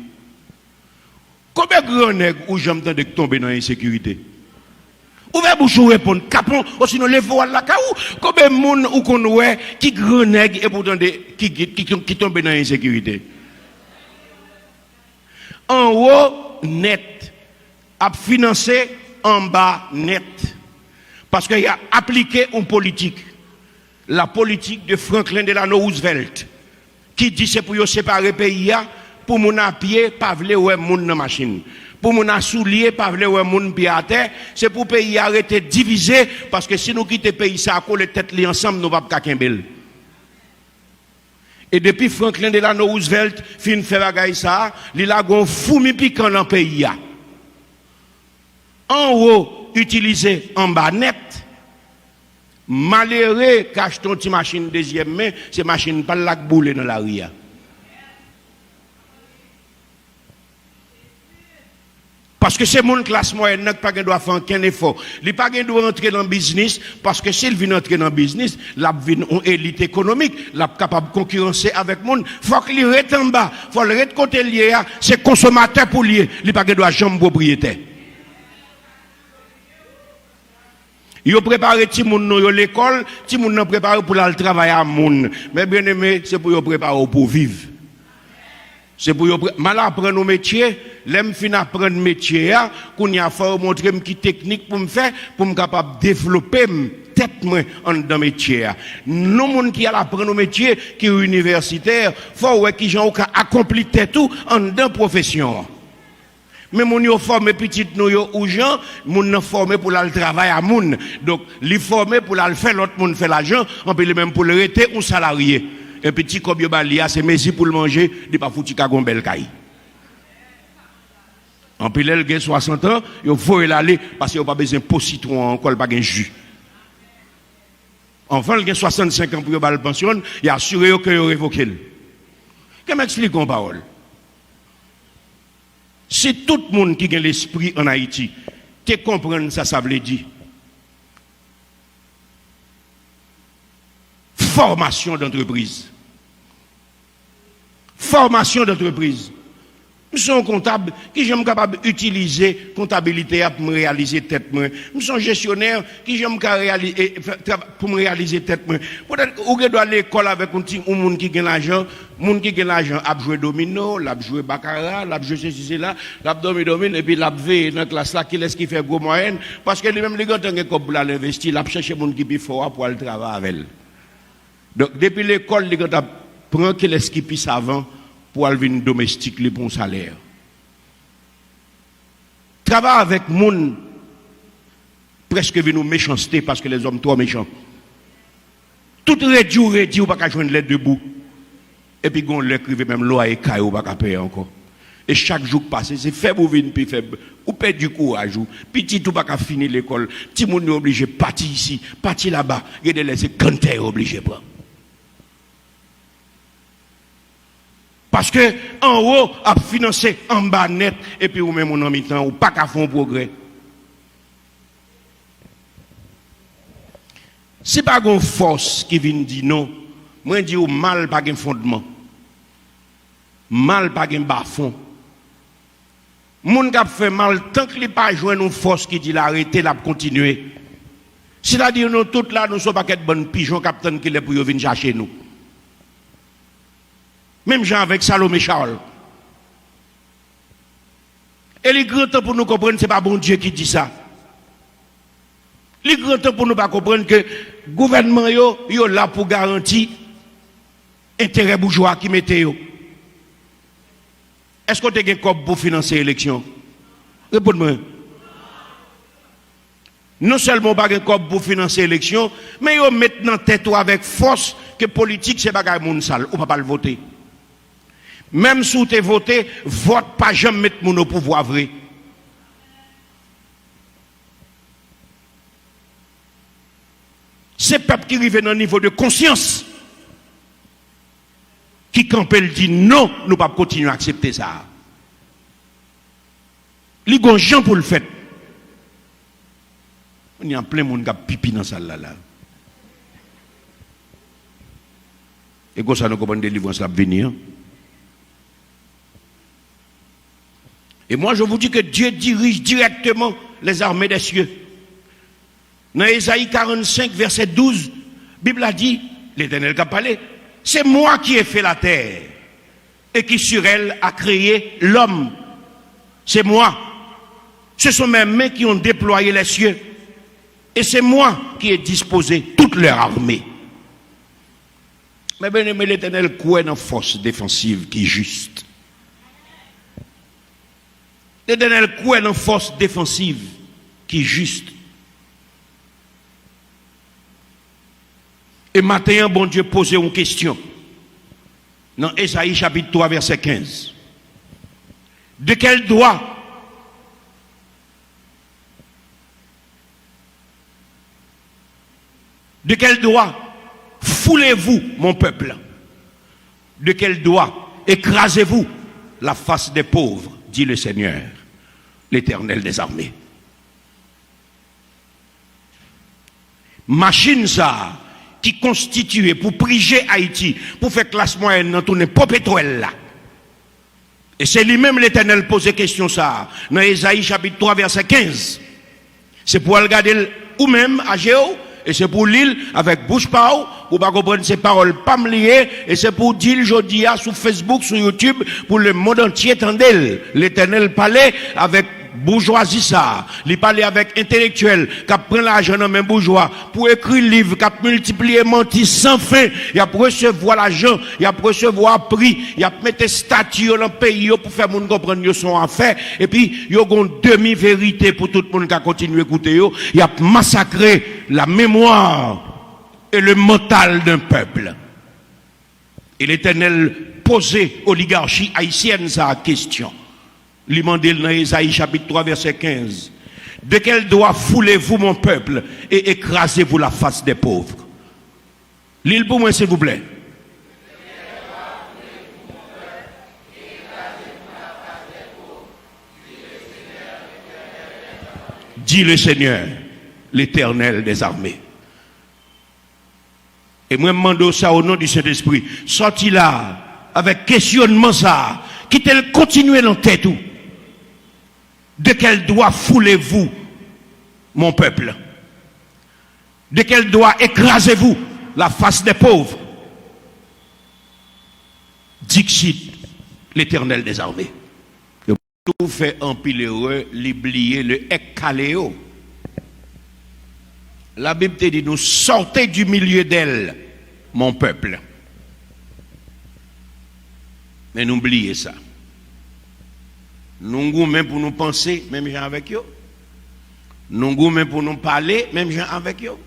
Combien de grands nègres ou j'aime de tomber dans l'insécurité? Ouvrez bouche ou répondre capon ou sinon les voiles la kaou. Combien de monde ou qu'on ouais qui grand nègre et pourtant qui tombe dans l'insécurité? En haut net, a financé en bas net. Parce qu'il a appliqué une politique, la politique de Franklin Delano Roosevelt, qui dit c'est pour séparer le pays, pour mon à pied, pas vle ouais moun dans machine. Pour mon à soulier, pas vle ouais moun pied à terre, c'est pour le pays arrêter de diviser, parce que si nous quittons le pays, ça a collé tête li ensemble, nous ne pouvons pas kembel. Et depuis Franklin Delano Roosevelt, fin fait bagaille ça, il a gon fourmi piquant dans le pays. En haut, utilisé en bas net. Malheureux, cache ton petit machine deuxième main, c'est machine pas la boule dans la ria. Parce que c'est mon classe moyenne qui pas doit faire aucun effort. Il pas doit entrer dans le business parce que s'il vient entrer dans le business, il vient une élite économique, il est capable de concurrencer avec monde. Faut qu'il reste en bas, faut le reste côté lié, c'est consommateur pour lier, il pas doit jamais propriétaire. Yo préparé ti moun nou yo l'école, ti moun nan préparé pour aller travailler à moun. Mais bien aimé, c'est pour yo préparer pour vivre. C'est pour mal apprendre nos métiers, l'aime fin apprendre métier qu'on y a fait montrer qui technique pour me faire pour me capable développer tête moi en dans métier. Nous monde qui a apprendre nos métiers qui est universitaire, faut ouais qui gens accompli tête tout en dans profession. Mais mon yo formé petit nous yo ou gens, moun nan formé pour le travail à moun. Donc li formé pour la faire l'autre monde fait l'argent, on peut même pour le rester ou salarié. Un petit comme yo balia c'est messi pour le manger, il pas fouti ka gon bel caille. En pile elle gen 60 ans, yo faut aller parce qu'il pas besoin de citron encore pas gen jus. Enfin il gen 65 ans pour yo ba le pension, il assuré que yo révoqué. Que m'explique en parole. C'est tout le monde qui a l'esprit en Haïti. Tu comprends ça veut dire. Formation d'entreprise. Formation d'entreprise. Nous sommes comptables qui sommes capables d'utiliser comptabilité pour me réaliser tête moi. Nous sommes gestionnaires qui sommes capables pour me réaliser tête moi. Peut-être ou doit aller à l'école avec un monde qui gagne l'argent, monde qui gagne l'argent a joué domino, l'a joué baccarat, l'a joué ceci là, l'a domine et puis l'a veillé dans classe là qui laisse qui fait gros moyenne parce que lui même les gars tant que pour l'investir, l'a chercher monde qui plus fort pour aller travailler avec elle. Donc depuis l'école les gars prend qui laisse qui plus savant pour aller venir domestique les bons salaires. Travaille avec moun presque venu méchanceté parce que les hommes trop méchants. Tout réduit ou pas qu'à joindre les debout. Et puis on l'écrivait même loi et caillou pas qu'à payer encore. Et chaque jour passé, c'est faible ou vine puis faible. Ou perd du courage ou petit tout pas qu'à finir l'école. Petit moun est obligé partir ici, partir là-bas, et de laisser canter obligé pas. Parce que en haut a financé en bas net et puis ou même en mi-temps ou pas qu'à faire un progrès. C'est pas une force qui vient dire non. Moi dis ou mal pas un fondement. Mal pas un bas fond. Moun qui fait mal tant qu'il pas joindre une force qui dit l'arrêter la continuer. C'est-à-dire nous toutes là nous sommes pas qu'être bonnes pigeons capitaine qui les pour venir chercher nous. Même gens avec Salomé Charles. Et les grands temps pour nous comprendre, ce n'est pas bon Dieu qui dit ça. Les grands temps pour nous pas comprendre que le gouvernement est là pour garantir l'intérêt bourgeois qui mette yo. Est-ce que tu as un cop pour financer l'élection? Répondez-moi. Non seulement pas un cop pour financer l'élection, mais ils mettent dans tête avec force que politique c'est pas moun sale, ou pas le voter. Même si tu es voté, vote pas jamais mettre mon au pouvoir vrai. C'est le peuple qui arrive dans un niveau de conscience qui campe et dit non, nous ne pouvons pas continuer à accepter ça. Il y a des gens pour le faire. Il y a plein de monde qui a pipi dans ça là. Et comme ça, nous comprenons des livres à venir. Et moi, je vous dis que Dieu dirige directement les armées des cieux. Dans Ésaïe 45, verset 12, la Bible a dit, l'Éternel qui a parlé, c'est moi qui ai fait la terre et qui sur elle a créé l'homme. C'est moi. Ce sont mes mains qui ont déployé les cieux. Et c'est moi qui ai disposé toute leur armée. Mais bien aimé, l'Éternel croit dans force défensive qui est juste. L'Éternel croit dans force défensive qui est juste. Et maintenant, bon Dieu posait une question. Dans Ésaïe chapitre 3, verset 15. De quel droit foulez-vous mon peuple? De quel droit écrasez-vous la face des pauvres, dit le Seigneur, l'Éternel des armées. Machine ça, qui constituée pour priger Haïti, pour faire classe moyenne dans tout pas pétrole là. Et c'est lui-même l'Éternel posait question ça, dans Ésaïe chapitre 3, verset 15. C'est pour regarder ou même à Géo, et c'est pour l'île avec bouche pao, pour pas comprendre ces paroles pas me liées, et c'est pour dire aujourd'hui sur Facebook, sur YouTube, pour le monde entier tendel. L'Éternel parlait avec bourgeoisie ça, il parle avec intellectuel, qui prend l'argent dans même bourgeois, pour écrire livre, qui multiplier menti sans fin, il a recevoir l'argent, il a recevoir prix, il a mettre statut dans le pays pour faire moun comprendre son affaire, et puis il y a une demi-vérité pour tout le monde qui a continué à écouter, il a massacré la mémoire et le mental d'un peuple. Et l'Éternel posait oligarchie haïtienne sa question. Il demandait dans Ésaïe chapitre 3 verset 15. De quel doigt foulez-vous mon peuple et écrasez-vous la face des pauvres? L'île pour moi s'il vous plaît. Dit le Seigneur, l'Éternel des armées. Et moi, je demande ça au nom du Saint-Esprit. Sorti là, avec questionnement ça, quittez-le continuer dans tête tout. De quel doigt foulez-vous, mon peuple? De quel doigt écrasez-vous la face des pauvres? Dixit, l'Éternel des armées. Tout fait empiler heureux, l'oublier, le ekaléo. La Bible te dit, nous sortez du milieu d'elle, mon peuple. Mais n'oubliez ça. Nous goûtons pour nous penser, même gens avec eux. Nous goûtons pour nous parler, même gens avec eux.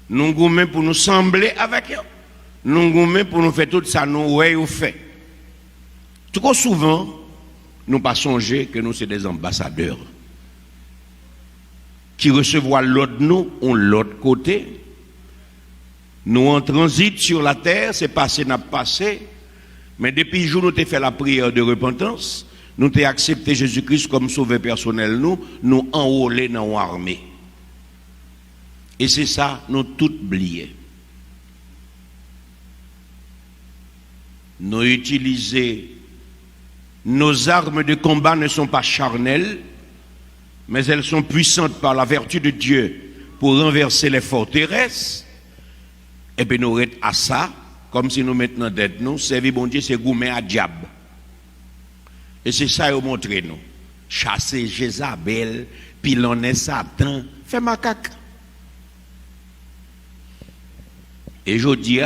Nous goûtons pour nous sembler avec eux. Nous goûtons pour nous faire tout ça, nous ouais ou fait. Trop souvent, nous pas songer que nous sommes des ambassadeurs qui recevoir l'autre nous, on l'autre côté. Nous en transit sur la terre, c'est passé, n'a passé. Mais depuis le jour où nous avons fait la prière de repentance, nous avons accepté Jésus-Christ comme sauveur personnel, nous enrôlés dans l'armée. Et c'est ça, nous tout oublié. Nous utilisons, nos armes de combat ne sont pas charnelles, mais elles sont puissantes par la vertu de Dieu pour renverser les forteresses. Et puis nous restons à ça, comme si nous maintenant d'être nous, servir bon Dieu, c'est goumer à diable. Et c'est ça qu'ils ont montré nous. Chasser Jézabel, pilonner Satan, fait macaque. Et je dis,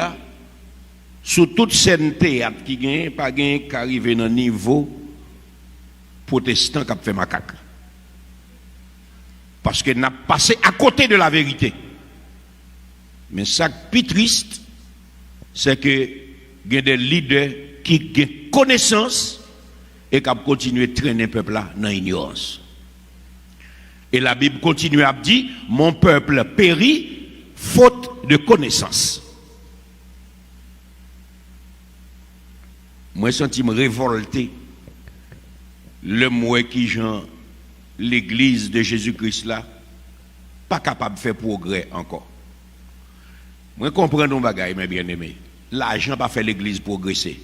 sous toute scène théâtre qui gagne, pas gagne qui arrive dans le niveau protestant qui a fait macaque. Parce qu'il n'a passé à côté de la vérité. Mais ça qui est plus triste, c'est que il y a des leaders qui ont connaissance et qui continuent à traîner le peuple là dans l'ignorance. Et la Bible continue à dire, mon peuple périt faute de connaissance. Moi, je sens me révolter le moi qui genre l'église de Jésus-Christ là, pas capable de faire progrès encore. Moi, comprends nos bagailles, mes bien-aimés. L'argent pas fait l'église progresser.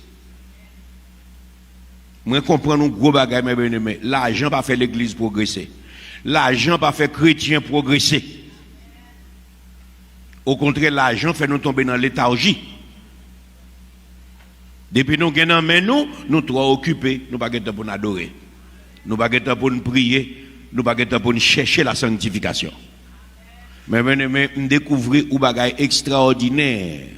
Moi, comprends nos gros bagailles, mes bien-aimés. L'argent pas fait l'église progresser. L'argent pas fait chrétien progresser. Au contraire, l'argent fait nous tomber dans léthargie. Depuis nous gagnons, nous trop occupés, nous pas pour nous adorer. Nous pas pour nous prier, nous pas pour nous chercher la sanctification. Mais nous découvrons un bagage extraordinaire.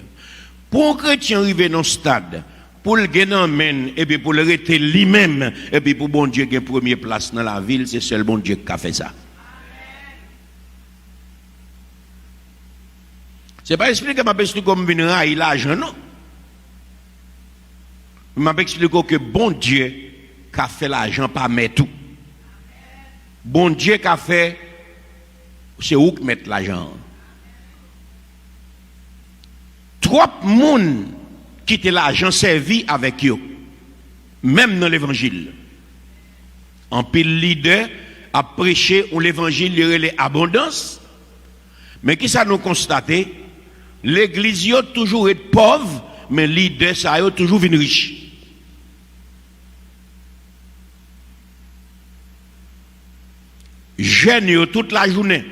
Pour un chrétien arriver dans ce stade, pour le gagner et puis pour le rester lui-même, et puis pour bon Dieu qui est première place dans la ville, c'est seul bon Dieu qui a fait ça. Ce n'est pas expliqué comme venir à l'argent, non? Je m'a expliqué que bon Dieu qui a fait l'argent pas mettre tout. Bon Dieu qui a fait, c'est où que mettre l'argent. Trop de monde qui ont l'argent servi avec eux, même dans l'évangile. En pile leader a prêché où l'évangile y a l'abondance, mais qui ça nous constaté? L'église a toujours été pauvre, mais leader ça a toujours été riche. Jeune toute la journée.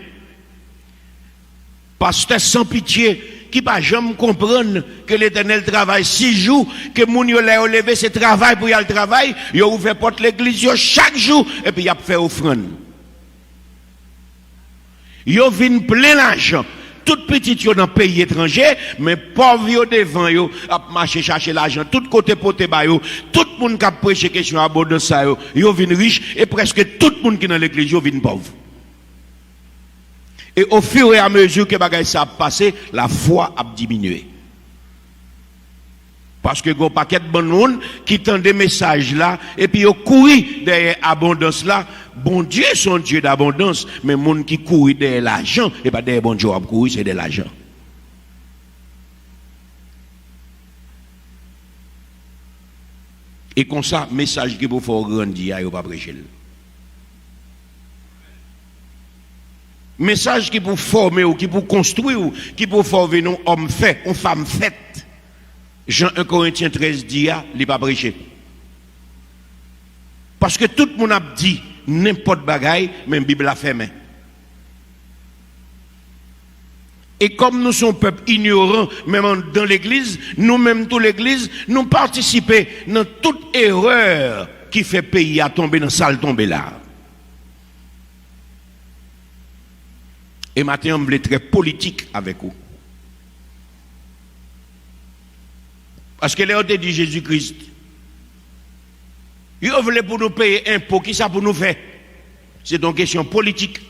Pasteur sans pitié, qui pas jamais comprendre que l'Éternel travaille 6 jours, que moun yo l'a levé ce travail pour y aller travail, yo ouvert porte l'église chaque jour et puis y a fait offrande. Yo vinn plein l'argent. Tout petit yo dans pays étranger, mais pauvre yo devant yo, a marché chercher l'argent, tout côté poté ba yo, tout le monde qui a prêché question abondance ça yo vinn riche et presque tout le monde qui dans l'église yo vinn pauvre. Et au fur et à mesure que bagay ça a passé, la foi a diminué. Parce que gon paquet de bon monde qui tend des messages là et puis yo couru derrière abondance là. Bon Dieu son Dieu d'abondance, mais monde qui couru derrière l'argent et pas derrière bon Dieu a couru c'est de l'argent. Et comme ça message qui pour faire grandir yo pas prêcher. Message qui pour former ou qui pour construire ou qui pour former nous hommes faits, ou femmes faites. Jean 1 Corinthiens 13 dit, il n'est pas prêché. Parce que tout le monde a dit n'importe bagaille, même la Bible a fait main. Et comme nous sommes peuple ignorant, même dans l'église, nous-mêmes, toute l'église, nous participons dans toute erreur qui fait pays à tomber dans salle tomber là. Et maintenant, on voulait être très politique avec vous. Parce que là, on dit Jésus-Christ. Il voulait pour nous payer impôt, qui ça pour nous faire? C'est une question politique.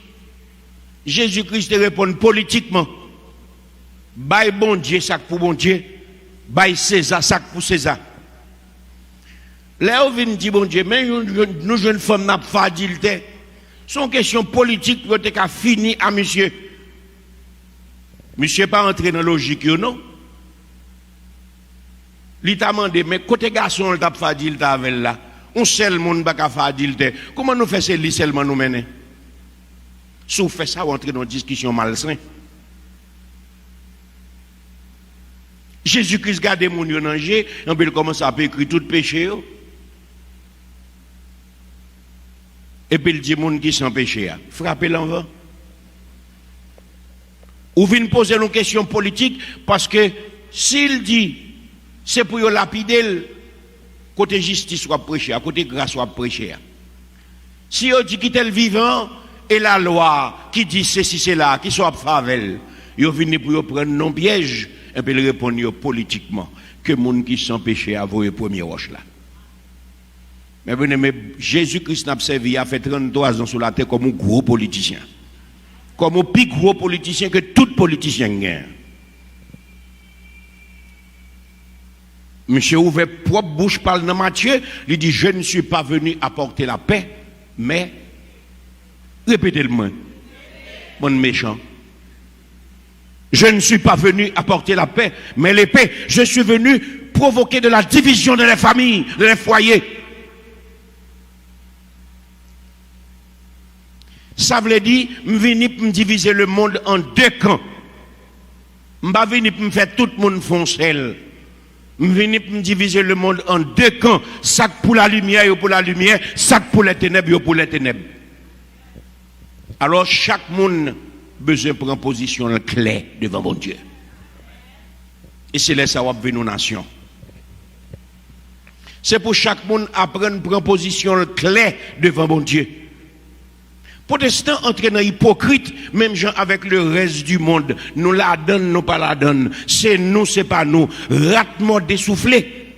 Jésus-Christ répond politiquement. Bail bon Dieu, sac pour bon Dieu. Bail César, sac pour César. Là, on vient dire bon Dieu, mais nous, jeunes femmes, n'a pas dit le temps. Son question politique, vous avez fini à monsieur. Monsieur pas entré dans la logique, non? Il t'a demandé, mais côté garçon, il t'a fait dire avec là. On seul monde pas faire dire. Comment nous faisons c'est lui seulement nous mener? Si vous faites ça, vous entrez dans une discussion malsaine. Jésus-Christ garde mon yon danger, on peut commencer à écrire tout péché. Et puis il dit moun qui sans péché. Frappez l'envers. Ou vient poser une question politique parce que s'il dit c'est pour yon lapider côté justice soit prêché, à côté grâce soit prêché. Si on dit qu'il est le vivant et la loi qui dit ceci c'est là qui soit favel, yon vient pour prendre non piège et puis il répond politiquement que moun qui sans péché a voyé premier roche là. Mais Jésus-Christ n'a servi, a fait 33 ans sur la terre comme un gros politicien. Comme un plus gros politicien que tout politicien gagne. Monsieur ouvert propre bouche, parle dans Matthieu, il dit je ne suis pas venu apporter la paix, mais répétez-le-moi, mon méchant. Je ne suis pas venu apporter la paix, mais l'épée. Je suis venu provoquer de la division dans les familles, dans les foyers. Ça veut dire, je viens pour diviser le monde en deux camps. Je ne viens pas pour faire tout le monde foncel. Je viens pour diviser le monde en deux camps. Sac pour la lumière, pour la lumière. Sac pour les ténèbres, pour les ténèbres. Alors chaque monde a besoin de prendre position claire devant mon Dieu. Et c'est là ça va venir nos nations. C'est pour chaque monde apprendre à prendre position claire devant mon Dieu. Protestants entrent dans hypocrite, même gens avec le reste du monde. Nous la donnons, nous pas la donnons. C'est nous, c'est pas nous. Ratement dessoufflé.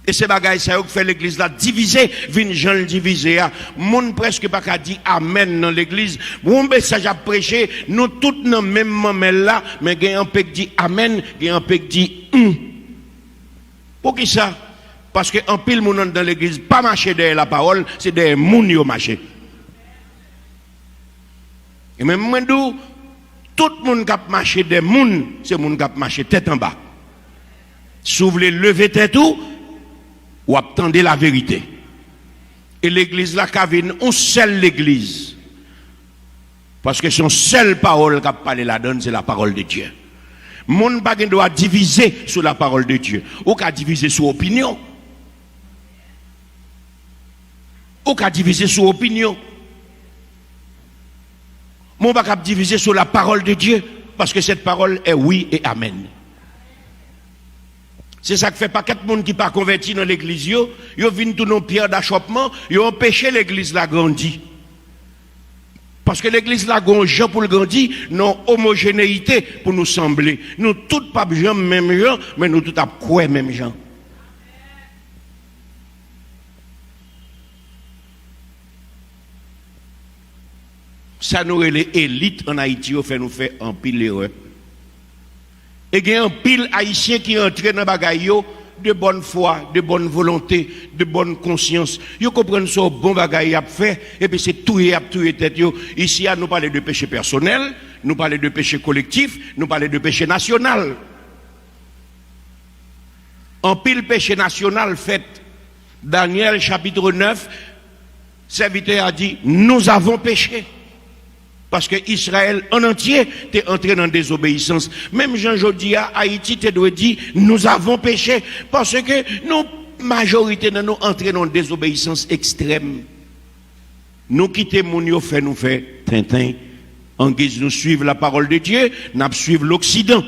Et c'est bagaille ça qui fait l'église là divisée, vin gens le diviser. Monde presque pas qu'à dire amen dans l'église. Mon message à prêcher, nous tous dans même moment là, mais il y a un peu qui dit amen, il y a un peu qui dit Pour qui ça? Parce que en pile monde dans l'église pas marcher derrière la parole, c'est derrière moun yo marcher. Et même moi, tout le monde qui a marché des moun, c'est le monde qui a marché tête en bas. Si vous voulez lever tête ou attendez la vérité. Et l'église là, qui vient, on seule l'église. Parce que son seule parole qui a parlé là-dedans, c'est la parole de Dieu. Moun pas doit diviser sur la parole de Dieu. Ou qu'à diviser sur opinion. Ou qu'à diviser sur opinion. Mon pas cap diviser sur la parole de Dieu parce que cette parole est oui et amen. C'est ça que fait pas quatre monde qui pas converti dans l'église yo viennent tout nos pierres d'achoppement, yo empêché l'église la grandir. Parce que l'église là, Jean pour le grandir, non homogénéité pour nous sembler. Nous tous pas même gens, mais nous tous à quoi même gens. Ça nous les élites en Haïti, fait nous fait un pile erreur. Et il y a un pile haïtien qui entre dans les bagailles de bonne foi, de bonne volonté, de bonne conscience. Ils comprennent ça, bon bagaille à faire, et puis c'est tout tête. Ici, nous parlons de péché personnel, nous parlons de péché collectif, nous parlons de péché national. En pile péché national fait, Daniel chapitre 9, serviteur a dit, nous avons péché. Parce que Israël en entier est entré dans la désobéissance. Même Jean Jodi à Haïti te doit dire nous avons péché parce que nous majorité de nous entré dans la désobéissance extrême. Nous quittons mon fait nous fait tintin en guise nous suivre la parole de Dieu, nous suivre l'Occident.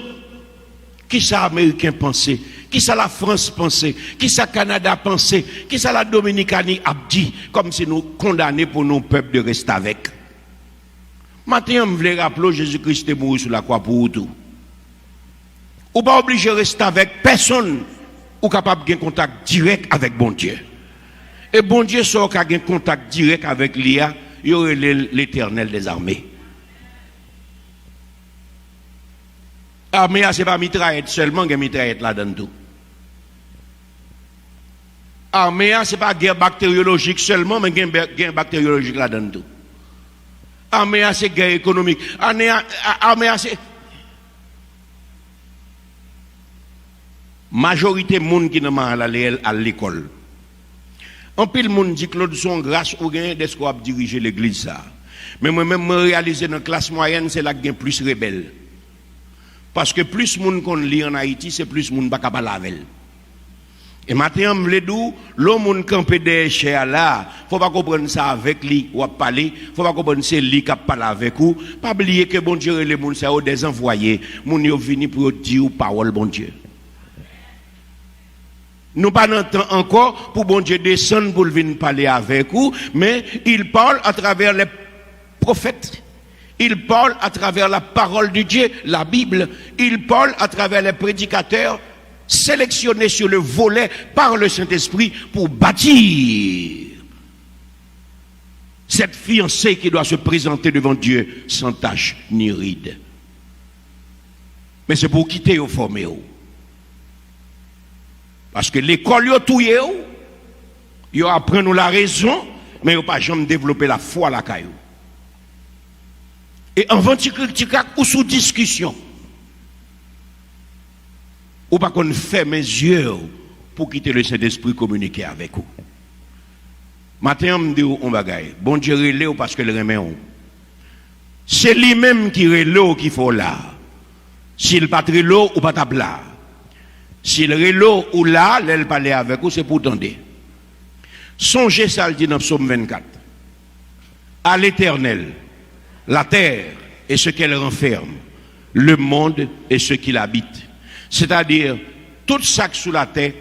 Qui ça américain pensait? Qui ça la France pensait? Qui ça Canada pensait? Qui ça la Dominicanie a dit comme si nous condamnés pour nos peuples de rester avec? Maintenant, je voulais rappeler Jésus-Christ est mort sur la croix pour tout. Ou pas obligé de rester avec personne ou capable de contact direct avec bon Dieu. Et bon Dieu sort qu'à un contact direct avec l'IA, il y aurait l'Éternel des armées. Armée, ce n'est pas mitraillette seulement, il y a mitraillette là-dedans tout. Armée, ce n'est pas guerre bactériologique seulement, mais il y a guerre bactériologique là-dedans tout. Armée, c'est guerre économique. Armée, c'est. Majorité monde qui n'a pas à l'école. En pile monde dit Claude son grâce ou gain d'est-ce qu'on a dirigé l'église ça. Mais moi-même me réaliser dans la classe moyenne, c'est là que gain plus rebelle. Parce que plus monde qu'on lit en Haïti, c'est plus monde pas capable laver. Et maintenant, je me dis, l'homme qui campé des chers là, il ne faut pas comprendre ça avec lui ou parler, il ne faut pas comprendre c'est lui qui parle avec vous. Pas oublier que bon Dieu, les gens sont des envoyés, les gens viennent pour dire parole, bon Dieu. Nous pas n'entendons encore pour bon Dieu descendre pour venir parler avec vous, mais il parle à travers les prophètes. Il parle à travers la parole de Dieu, la Bible. Il parle à travers les prédicateurs sélectionnés sur le volet par le Saint-Esprit pour bâtir cette fiancée qui doit se présenter devant Dieu sans tache ni ride. Mais c'est pour quitter au formé. Parce que l'école yo touye yo apprend nous la raison, mais yo pas jamais développer la foi la caillou. Et en critique ou sous discussion, ou pas qu'on ferme mes yeux pour quitter le Saint-Esprit communiquer avec vous. Maintenant, je me dis, on bagaille. Bon Dieu relève parce que le remet on. C'est lui-même qui relève qu'il faut là. S'il pas relève ou pas tabla. S'il relève ou là, l'elle parler avec vous, c'est pour tendre. Songez ça, le dit dans Psaume 24. À l'Éternel, la terre et ce qu'elle renferme, le monde et ce qu'il habite. C'est-à-dire, tout ça qui est sous la terre,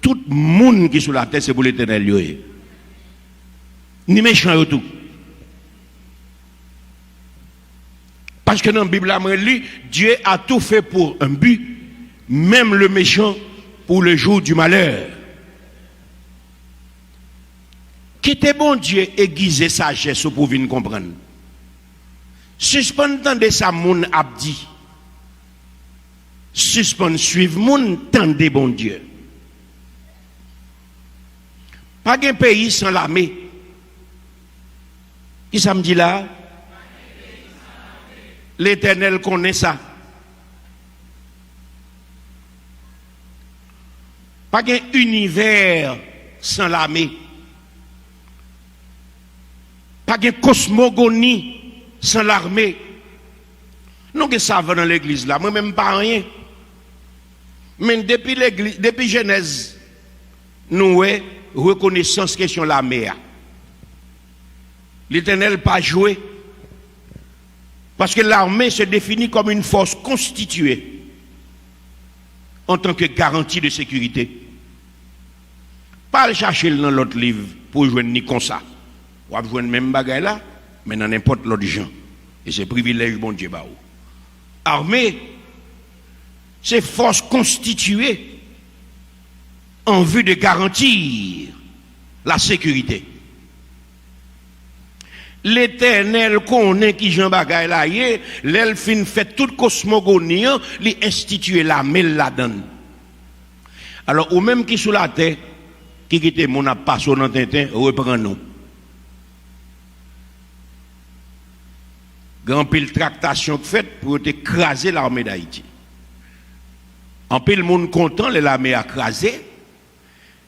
tout le monde qui est sous la terre, c'est pour l'Éternel. Ni méchant et tout. Parce que dans la Bible, Dieu a tout fait pour un but, même le méchant pour le jour du malheur. Quittez bon Dieu aiguiser sagesse pour venir comprendre. Suspend de sa moun abdi. Suspend suivre moun tendez bon Dieu. Pas qu'un pays sans l'armée. Qui ça me dit là? L'Éternel connaît ça. Pas qu'un univers sans l'armée. Pas qu'un cosmogonie sans l'armée. Nous que ça va dans l'église là, moi-même pas rien. Mais depuis l'église, depuis Genèse, nous avons reconnaissance question l'armée. L'Éternel pas joué. Parce que l'armée se définit comme une force constituée en tant que garantie de sécurité. Pas le chercher dans l'autre livre pour jouer ni comme ça. Ou joindre même bagaille là. mais dans n'importe l'autre gens. Et c'est privilège, bon Dieu, bah. Armée, c'est force constituée en vue de garantir la sécurité. L'Éternel connaît qui Jean Bagay là yé, l'elfine fait toute cosmogonie, li institue l'armée là-dedans. Alors, ou même qui sous la terre, qui était mon appassion dans Tintin, reprend nous. Grand pile tractation faite pour écraser l'armée d'Haïti. En pile monde content, l'armée a écrasé.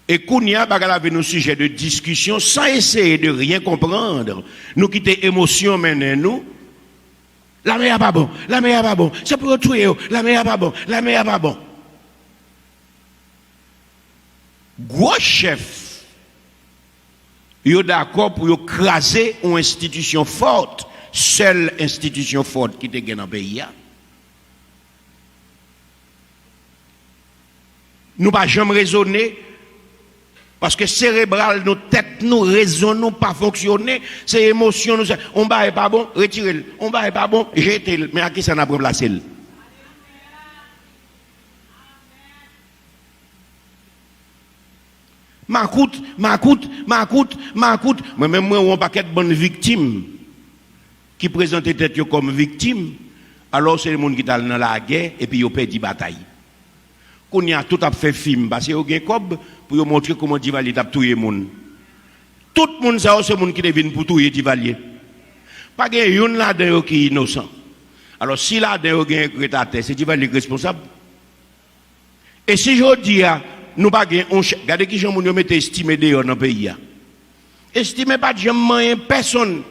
Et Kounia Bagala avait nos sujets de discussion sans essayer de rien comprendre. Nous quitter émotion maintenant nous. L'armée a pas bon, l'armée a pas bon. C'est pour tuer, l'armée a pas bon, l'armée a pas bon. Gros chef, yo d'accord pour écraser une institution forte, seule institution forte qui te gagne dans le pays. Nous pas jamais raisonner parce que cérébral, nos têtes, nous raisonnons pas fonctionner, c'est émotion, nous on va pas bon, retirez-le, on va pas bon, jetez-le, mais à qui ça n'a pas placé? M'acoute. Moi-même, moi, on paquet de bonnes victimes qui présentent tête comme victimes, alors c'est le monde qui est dans la guerre et puis ils perdent la bataille. Qu'on y a tout à fait film, parce qu'il y a un cob pour montrer comment Duvalier a tué le monde. Tout le monde, c'est le monde qui vient pour tuer Duvalier. Pas qu'il y a un là-dedans qui est innocent. Alors si là-dedans il y a un crétateur, c'est Duvalier responsable. Et si je dis, nous pas regardez qui j'en mette estimé dehors dans le pays. Estimez pas jamais personne.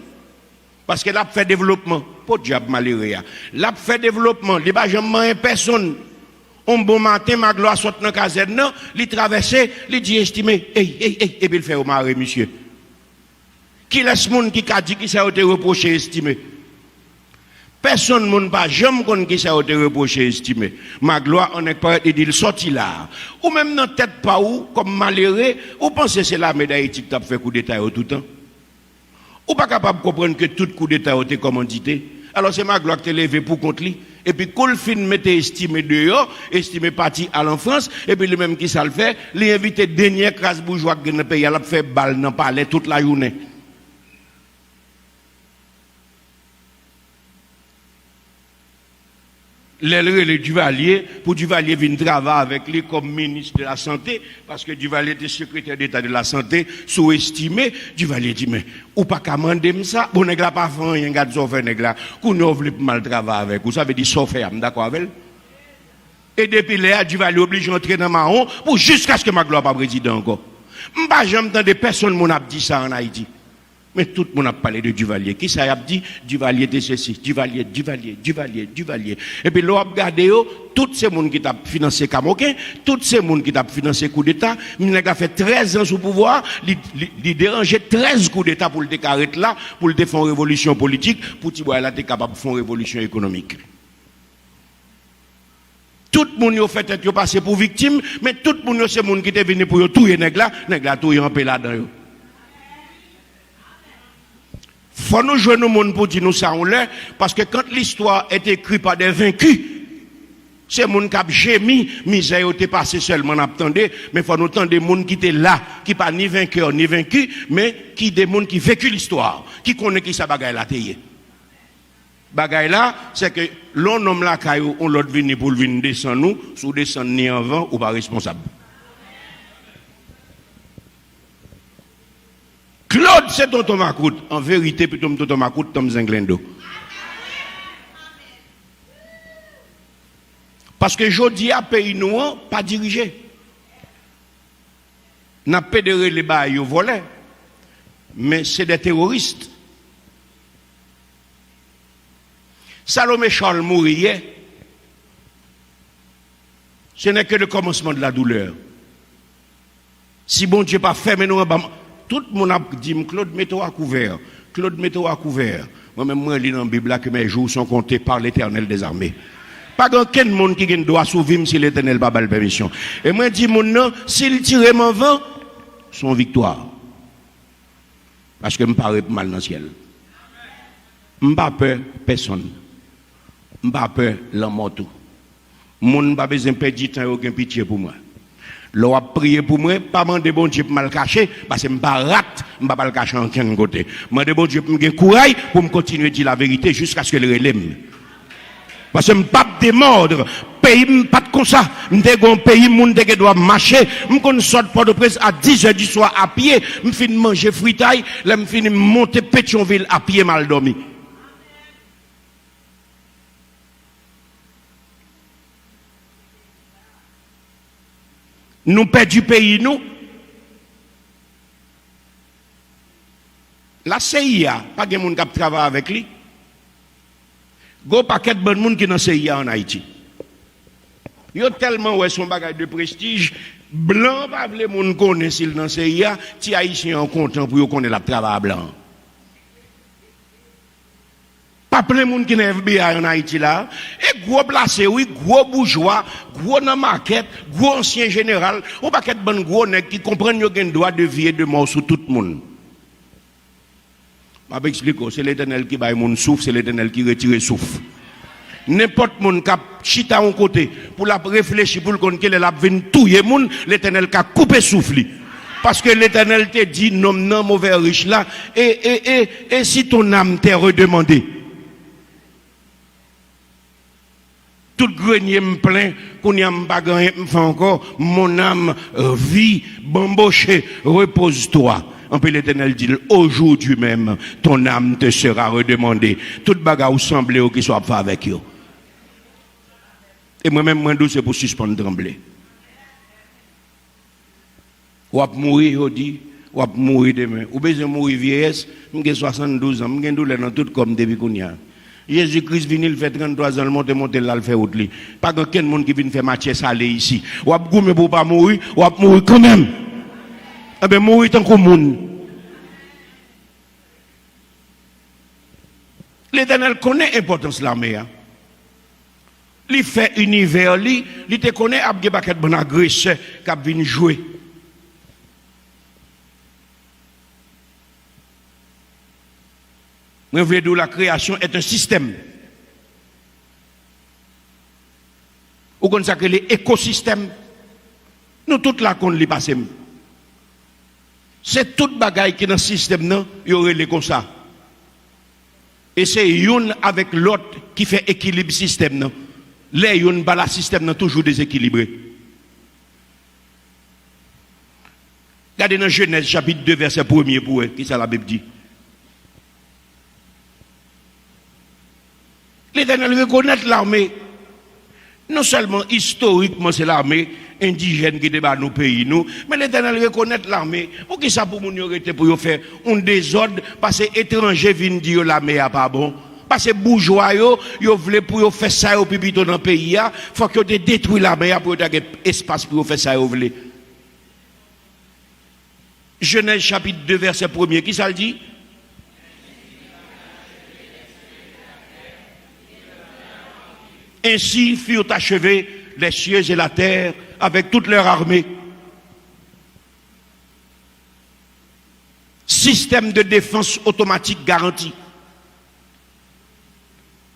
Parce que là, fait développement. Pas de diable malheureux. Là, fait développement. Il n'y a pas jamais personne. Un bon matin, ma gloire saute dans la caserne, il traverse, il dit estimé, et puis il fait au mari, monsieur. Qui laisse monde qui a dit qui ça a été reproché estimé? Personne ne pas jamais connaît qui ça a été reproché estimé. Ma gloire, on est pas dit il sorti là. Ou même dans tête pas où, comme malheureux, ou pensez que c'est la médaille qui a fait coup d'état tout le temps? Ou pas capable de comprendre que tout coup d'état a été commandité? Alors c'est ma gloire qui est levée pour contre lui. Et puis, quand le film mettait estimé dehors, estimé parti à l'enfance, et puis le même qui ça le fait, l'invité dernier crasse bourgeois qui dans le pays, il a fait balle dans le palais toute la journée. Le Duvalier, pour Duvalier vient travailler avec lui comme ministre de la Santé, parce que Duvalier était secrétaire d'État de la Santé, sous-estimé. Duvalier dit, mais, ou pas commander ça, bon, nèg la pas fait rien, gars, ça fait nèg la, qu'on ne veut mal travailler avec, vous savez, dit, ça fait, d'accord avec. Et depuis là, Duvalier oblige d'entrer dans Mahon, pour jusqu'à ce que ma gloire pas président encore. M'pas jamais entendu personne mon a dit ça en Haïti. Mais tout le monde a parlé de Duvalier. Qui ça a dit? Duvalier de ceci, Duvalier. Et puis, l'on a regardé, tous ces gens qui ont financé Camoquin, tous ces gens qui ont financé coup d'État, il a fait 13 ans sous pouvoir, il dérangeait 13 coups d'État pour le décarrer là, pour le défendre révolution politique, pour qu'il soit capable de faire une révolution économique. Tout le monde a fait être passé pour victime, mais tout le monde c'est monde qui est venu pour tuer nèg la tuer en paix là-dedans. Faut nous jouer nos monde pour dire nous ça on l'est, parce que quand l'histoire est écrite par des vaincus, c'est monde qui a gémi, misère était passé seulement attendez, mais faut nous entendre des monde qui étaient là, qui pas ni vainqueur ni vaincu, mais qui des monde qui vécu l'histoire, qui connaît qui ça bagaille là tayé. Bagaille là, c'est que l'on nomme la caillou, on l'autre venu pour venir descendre nous, sous descendre ni en vent ou pas responsable. Claude, c'est tonton Macoute. En vérité, puis tonton Macoute, Tom Zenglendo. Parce que je dis à pays nous, pas dirigé. N'a pas pédéré les bails au volet. Mais c'est des terroristes. Salomé Charles mourir, ce n'est que le commencement de la douleur. Si bon Dieu pas fait, mais nous, tout le monde a dit, Claude, mets-toi à couvert. Claude, mets-toi à couvert. Moi-même, moi, je lis dans la Bible que mes jours sont comptés par l'Éternel des armées. Pas aucun monde qui doit survivre si l'Éternel n'a pas la permission. Et moi, je dis, mon nom, s'il tire mon vent, son victoire. Parce que je me paraît mal dans le ciel. M'pas peur personne. M'pas peur l'amour tout. Moun pas besoin perdre du temps aucun pitié pour moi. L'on a prié pour moi, pas demander bon Dieu pour mal cacher parce que m'pas rate, m'pas pas le cacher en aucun côté. Demander bon Dieu pour me gagner courage pour me continuer à dire la vérité jusqu'à ce que le relève. Parce que m'pas démordre, pays pas comme ça, m'dé gon pays moun qui doit marcher, m'kon sort port de presse à 10h du soir à pied, m'fin manger fritaille, là m'fin monter Pétionville à pied mal dormi. Nous perdons du pays, nous. La CIA, pas de monde qui travaille avec lui. Go paquet de bon monde qui dans CIA en Haïti. Yo tellement ouais son bagage de prestige, blanc pas les monde connaît s'il dans CIA, ti haïtien en content pour yo connaît la travail blanc. Pas plein de monde qui n'est FBI en Haïti là. Et gros placé, oui, gros bourgeois, gros dans market, gros ancien général, ou pas qu'être bon gros nèg qui comprennent yo gen droit de vie et de mort sur tout le monde. Je vais expliquer, c'est l'Éternel qui baille mon souffle, c'est l'Éternel qui retire souffle. N'importe monde qui chita en côté pour la réfléchir pour le connaître qu'elle a venu touyer moun, l'Éternel qui a coupé souffle. Parce que l'Éternel te dit non non mauvais riche là et si ton âme t'est redemandée. Tout grenier me plein, qu'on y a m'bagay m'fait encore, mon âme vit, bamboché, repose-toi. En peu l'Éternel dit, aujourd'hui même, ton âme te sera redemandée. Tout bagay ou semblé ou qui soit fait avec eux. Et moi-même, moi, c'est pour suspendre trembler. Ou ap mourir, on dit, ou ap mourir demain. Ou besoin mourir vieillesse, j'ai 72 ans, j'ai douleur dans tout comme depuis qu'on y a. Jésus-Christ vient, il fait 33 ans, il monte là, il fait autre. Pas qu'un monde qui vient faire matière salée ici. Ou ap goumé pour pas mourir, ou ap mourir quand même. Eh bien, mourir tant que monde. L'Éternel connaît l'importance de l'armée. Il fait univers, il te connaît à des paquets de bon agresseurs qui viennent jouer. Je veux dire, la création est un système. Ou qu'on s'appelle l'écosystème. Nous, toute la qu'on li passe. C'est toute bagaille qui est dans le système, il y aurait les comme ça. Et c'est une avec l'autre qui fait équilibre système. Les une bala système toujours déséquilibré. Regardez dans Genèse chapitre 2 verset 1er pour eux, qui ça la Bible dit. L'Éternel reconnaît l'armée. Non seulement historiquement c'est l'armée indigène qui débat nos pays, nous, mais l'Éternel reconnaît l'armée. Pour qui ça pour nous arrêter pour faire un désordre, parce que étrangers viennent dire l'armée n'est pas bon. Parce que bourgeois, ils veulent pour faire ça au public dans le pays, il faut que vous détruisez l'armée pour avoir espace pour faire ça au voulez. Genèse chapitre 2 verset 1er, qui ça le dit? Ainsi furent achevés les cieux et la terre avec toute leur armée. Système de défense automatique garanti.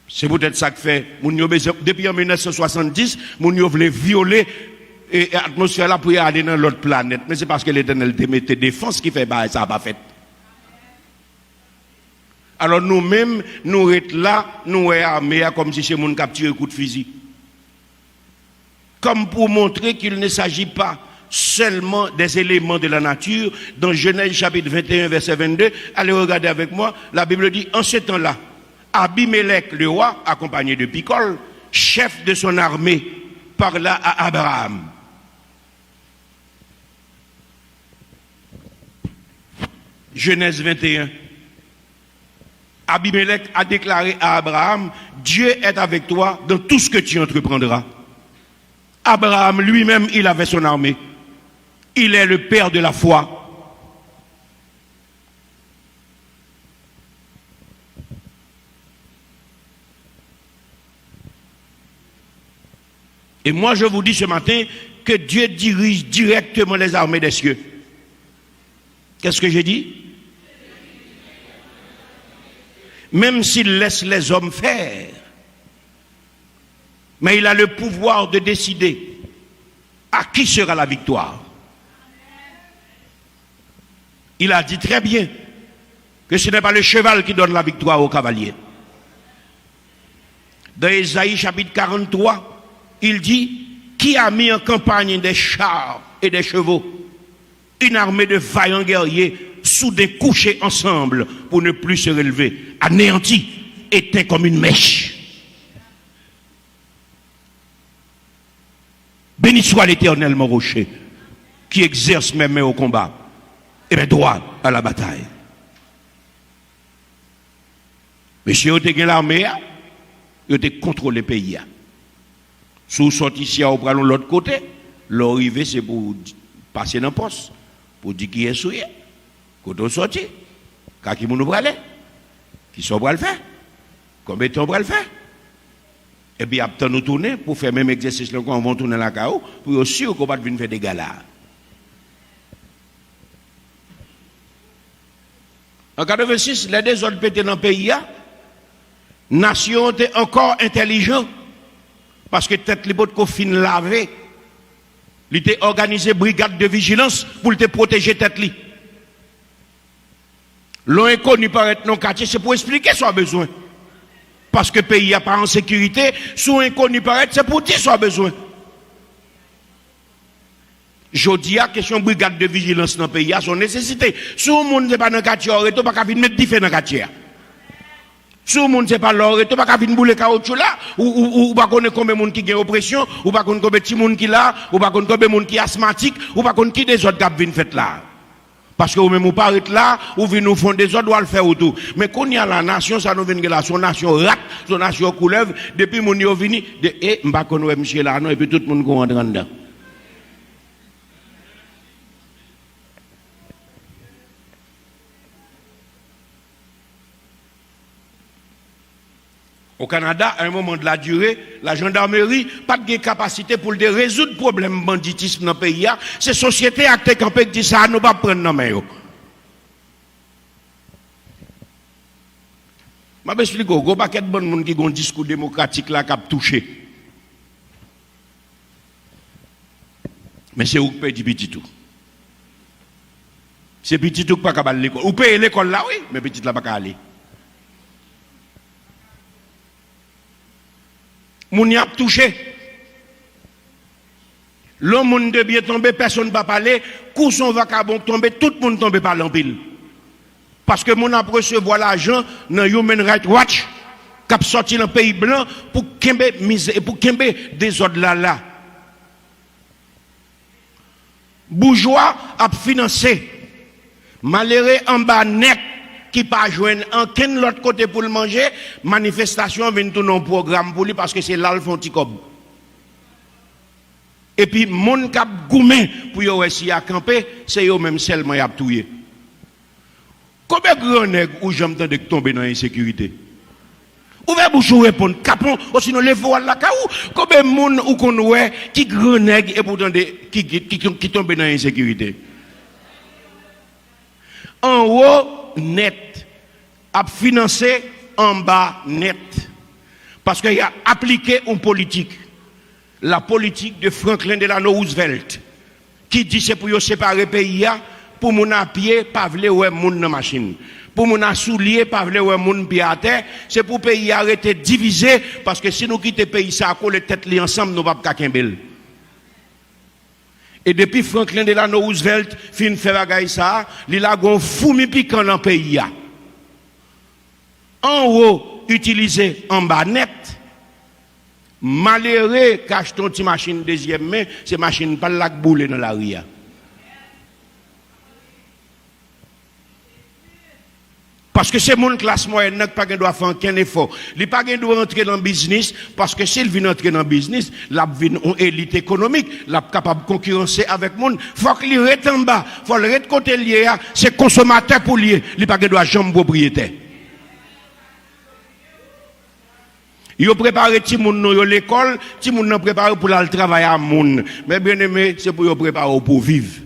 C'est peut-être ça que fait. Depuis en 1970, moun yo voulait violer l'atmosphère là pour aller dans l'autre planète. Mais c'est parce que l'Éternel te mette défense qui fait bah, ça n'a pas fait. Alors nous-mêmes, nous sommes là, nous sommes armés comme si c'est mon capture un coup de fusil. Comme pour montrer qu'il ne s'agit pas seulement des éléments de la nature. Dans Genèse chapitre 21, verset 22, allez regarder avec moi, la Bible dit, en ce temps-là, Abimelech le roi, accompagné de Picol, chef de son armée, parla à Abraham. Genèse 21. Abimelech a déclaré à Abraham, Dieu est avec toi dans tout ce que tu entreprendras. Abraham lui-même, il avait son armée. Il est le père de la foi. Et moi, je vous dis ce matin que Dieu dirige directement les armées des cieux. Qu'est-ce que j'ai dit? même s'il laisse les hommes faire. Mais il a le pouvoir de décider à qui sera la victoire. Il a dit très bien que ce n'est pas le cheval qui donne la victoire au cavalier. Dans Ésaïe chapitre 43, il dit, qui a mis en campagne des chars et des chevaux, une armée de vaillants guerriers, soudés couchés ensemble pour ne plus se relever, anéantis, éteints comme une mèche. Béni soit l'Éternel, mon rocher, qui exerce mes mains au combat et mes droits à la bataille. Monsieur, vous avez l'armée, vous avez contrôlé le pays. Si vous sortez ici, vous prenez l'autre côté, l'arrivée, c'est pour passer dans le poste, pour dire qui est souillé. Quand vous sortez, quand qui vous aller, qui sont le faire, combien de temps vous le faire. Et puis après nous tourner pour faire même exercice là quand on va tourner la CAO pour aussi qu'on va venir faire des galas. En 86, les deux autres pétés dans le pays, nation était encore intelligent parce que tête les bottes qu'on fin laver, il était organisé brigade de vigilance pour te protéger tête li. L'on inconnu paraître non quartier, c'est pour expliquer son besoin. Parce que le pays n'est pas en sécurité, sous inconnu paraître, c'est pour dire son besoin. Je dis à question brigade de vigilance dans le pays, à son nécessité. Si le monde n'est pas dans le quartier, il ne peut pas venir mettre des faits dans le quartier. Si le monde n'est pas là, il ne peut pas venir bouler caoutchouc là, ou pas connaître combien de monde qui a oppression, ou pas connaître combien de monde qui là, ou pas connaître combien de monde qui est asthmatique, ou pas connaître qui des autres qui viennent faire là. Parce que vous-même, vous parlez là, ou vous nous font des autres, ou le faire autour. Mais quand il y a la nation, ça nous vient là, son nation rate, son nation coulève, depuis mon yo vini, de, eh, m'ba konwe monsieur là, non, et puis tout le monde go rentre dedans. Au Canada, à un moment de la durée, la gendarmerie pas de capacité pour résoudre le problème banditisme dans le pays. C'est société acte campé qui dit ça, nous pas prendre dans main. Je vais expliquer, il y a un paquet de gens qui ont un discours démocratique là qui a touché. Mais c'est où paye du petit tout. C'est petit tout qui pas capable l'école. Ou paye l'école là, oui, mais petit là pas aller. Moun y a touché. Le monde de bien tomber, personne ne va parler. Coup son vacabon tomber, tout le monde tombe par l'empile. Parce que moun a recevoir l'argent dans Human Rights Watch, qui a sorti dans le pays blanc pour kembe des ordres là. Bourgeois a financé. Malheureux en bas net. Qui pas joindre en ken l'autre côté pour le manger, manifestation vient tout non programme pour lui parce que c'est là le font ticob. Et puis mon cap goumé pour yo essayer à camper, c'est yo même seulement y a touyer. Combien de grands nègres ou j'entends de tomber dans l'insécurité? Ouvrez bouche ou répondre capon ou sinon les voiles la kaou. Combien de monde ou qu'on ouais qui grand nègre et pourtant qui tombe dans l'insécurité? En haut net, a financé en bas net. Parce qu'il a appliqué une politique, la politique de Franklin Delano Roosevelt, qui dit c'est pour séparer pays, pour mon à pied, pas vle ouais moun dans machine. Pour mon à soulier, pas vle ouais moun pied à terre, c'est pour pays arrêter diviser, parce que si nous quittons pays, ça a collé tête li ensemble, nous ne pouvons pas kembel. Et depuis Franklin Delano Roosevelt, fin fait bagaille ça, il a gon fourmi piquant dans le pays. En haut, utilisé en bas net. Malheureux, cache ton petit machine deuxième main, c'est machine pas la boule dans la rue. Parce que c'est mon classe moyenne qui n'a pas doit faire aucun effort. Il n'a pas doit entrer dans le business parce que s'il vient entrer dans le business, il vient en élite économique, il est capable de concurrencer avec le monde. Il faut qu'il reste en bas, il faut le côté lié, c'est consommateur pour lier, il n'a pas doit jamais propriétaire. Il a préparé tout le monde à l'école, tout le monde a préparé pour aller travailler à monde. Mais bien aimé, c'est pour préparer pour vivre.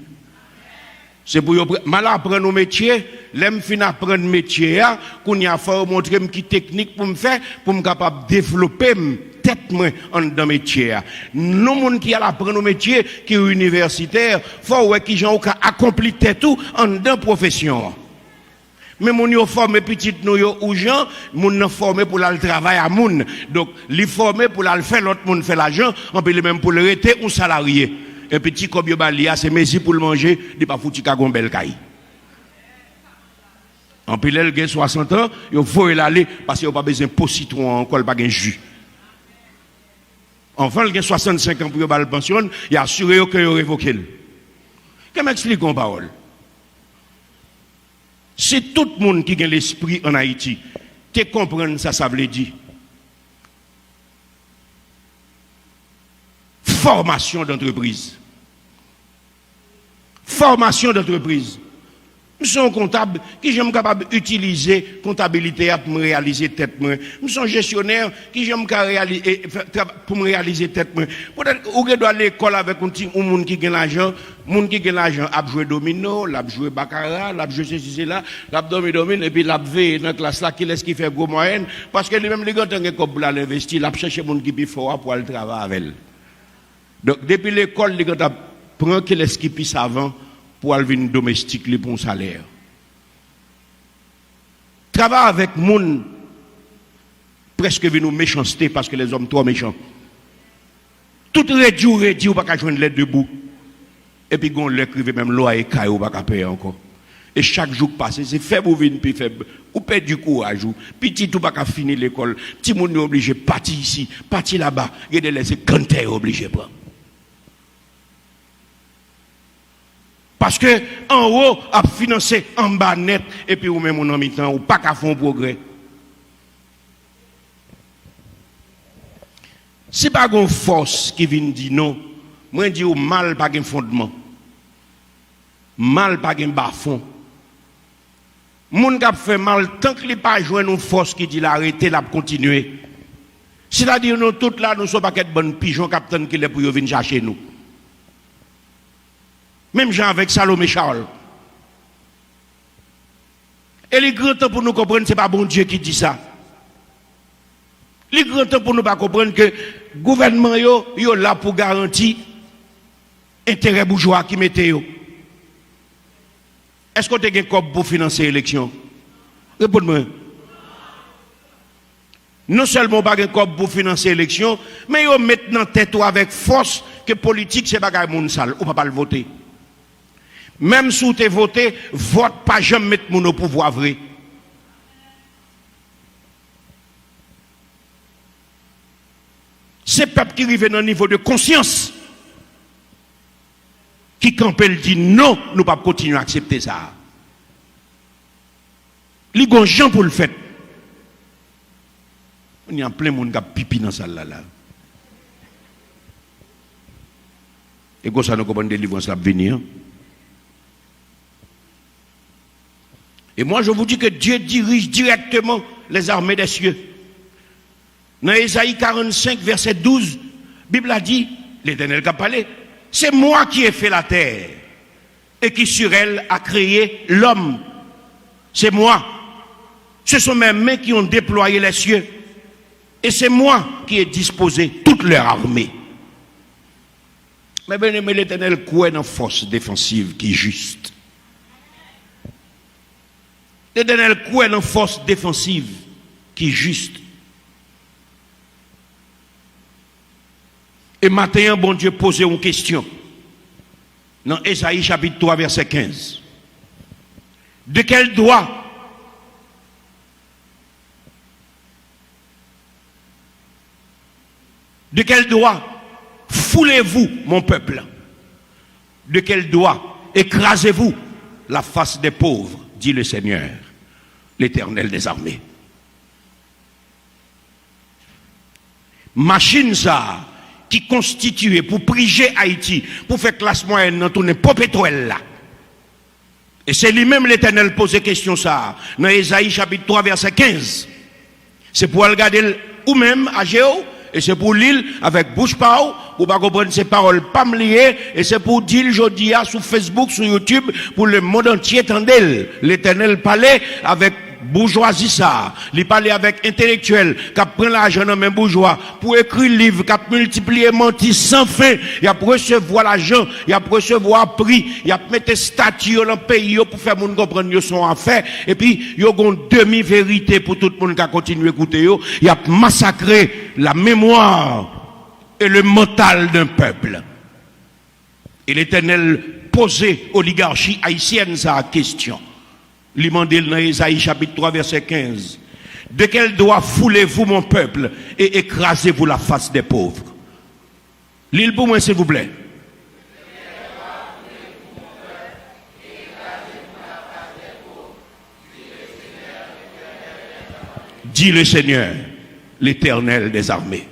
C'est pour mal apprendre nos métiers, l'aime fin apprendre métier qu'on y a fait montrer qui technique pour me faire pour me capable développer tête moi en dans métier. Nous monde qui a apprendre nos métiers qui est universitaire, faut ouais qui gens accompli tout en dans profession. Mais mon yo formé petit nous yo ou gens, moun formé pour le travail à moun. Donc li formé pour le faire l'autre monde fait l'argent, on peut même pour le rester ou salarié. Un petit comme yo balia c'est messi pour le manger, il pas foutu ka gon bel caille. En pile elle gen 60 ans, yo faut l'aller parce qu'il a pas besoin de pot citron encore pas gen jus. Enfin il gen 65 ans pour yo bal pension, il assuré que yo révoqué. Qu'est-ce m'explique en parole? C'est tout le monde qui a l'esprit en Haïti. Tu comprends ça veut dire. Formation d'entreprise. Formation d'entreprise. Je suis un comptable qui j'aime capable d'utiliser comptabilité pour me réaliser tête moi. Je suis un gestionnaire qui j'aime réaliser pour me réaliser tête moi. Peut-être ou doit aller à l'école avec un monde qui gagne l'argent, monde qui gagne l'argent a joué domino, l'a joué baccarat, l'a joué ceci là, l'a domine et puis l'a veillé dans classe là qui laisse qui fait gros moyenne parce que lui-même les gars tant que pour l'investir, l'a chercher monde qui plus fort pour aller travailler avec elle. Donc depuis l'école les gars prend qui laisse qui plus savant pour aller venir domestique les bons salaires. Travaille avec moun presque venu méchanceté parce que les hommes trop méchants. Tout réduit ou pas qu'à joindre les debout. Et puis on l'écrivait même loi et caille ou pas qu'à payer encore. Et chaque jour passé, c'est faible ou vine puis faible. Ou perd du courage ou petit ou pas qu'à finir l'école. Petit moun est obligé partir ici, partir là-bas. Il y a des laissés canter obligé prendre. Parce que en haut, a financé en bas net, et puis ou même en mi-temps, ou pas qu'à faire progrès. C'est pas une force qui vient dire non. Moi, je dis mal pas un fondement. Mal pas un bas-fond. Moun qui fait mal, tant qu'il n'y a pas joué une force qui dit l'arrêter, la continuer. C'est-à-dire, nous, toutes là, nous ne sommes pas de bonnes pigeons capitaine qui est pour venir chercher nous. Même gens avec Salomé Charles. Et les grands temps pour nous comprendre, ce n'est pas bon Dieu qui dit ça. Les grands temps pour nous pas comprendre que le gouvernement est là pour garantir l'intérêt bourgeois qui mettait yo. Est-ce que tu as un cop pour financer l'élection? Réponds-moi. Non seulement pas un cop pour financer l'élection, mais ils mettent dans tête avec force que politique c'est pas moun sale, ou pas le voter. Même si vous avez voté, vote pas jamais mettre mon au pouvoir vrai. C'est le peuple qui arrive dans un niveau de conscience qui quand elle dit non, nous ne pouvons pas continuer à accepter ça. Les gens pour le faire. Il y a plein de monde qui a pipi dans ça là. Et quand ça nous comprend des livres, ça va venir. Et moi, je vous dis que Dieu dirige directement les armées des cieux. Dans Ésaïe 45, verset 12, la Bible a dit, l'Éternel qui a parlé, c'est moi qui ai fait la terre et qui sur elle a créé l'homme. C'est moi. Ce sont mes mains qui ont déployé les cieux. Et c'est moi qui ai disposé toute leur armée. Mais bien aimé, l'Éternel croit dans force défensive qui est juste. L'Éternel croit dans force défensive qui est juste. Et maintenant, bon Dieu pose une question. Dans Ésaïe chapitre 3, verset 15. De quel droit foulez-vous, mon peuple? De quel droit écrasez-vous la face des pauvres, dit le Seigneur, l'Éternel des armées? Machine ça, qui constituait pour priger Haïti, pour faire classe moyenne dans tourner pas pétrole là. Et c'est lui-même l'Éternel pose question ça, dans Ésaïe chapitre 3, verset 15. C'est pour regarder ou même à Géo, et c'est pour l'île avec bouche par pour pas comprendre ces paroles, pas me lier, et c'est pour dire aujourd'hui sur Facebook, sur YouTube, pour le monde entier, tendez l'Éternel parlait avec bourgeoisie ça, il parlait avec intellectuel, qui prend l'argent dans même bourgeois, pour écrire livre, qui multiplier menti sans fin, il a recevoir l'argent, il a recevoir prix, il a mettre statut dans le pays pour faire moun comprendre son affaire, et puis il y a une demi-vérité pour tout le monde qui continue à écouter, il a massacré la mémoire et le mental d'un peuple. Et l'Éternel posait oligarchie haïtienne sa question. Il demandait dans Isaïe chapitre 3 verset 15. De quel doigt foulez-vous mon peuple et écrasez-vous la face des pauvres? L'île pour moi s'il vous plaît. Dit le Seigneur, l'Éternel des armées.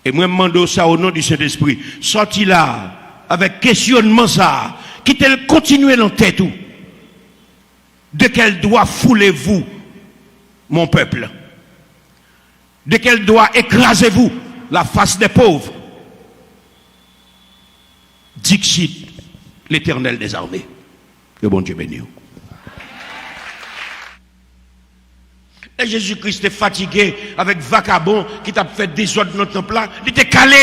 Et moi, je demande ça au nom du Saint-Esprit. Sorti là, avec questionnement ça, quittez-le continuer dans tête ou. De quel doigt foulez-vous, mon peuple? De quel doigt écrasez-vous la face des pauvres? Dixit, l'Éternel des armées. Que bon Dieu bénisse. Et Jésus-Christ est fatigué avec vagabond qui t'a fait désordre dans le temple là. Il était calé.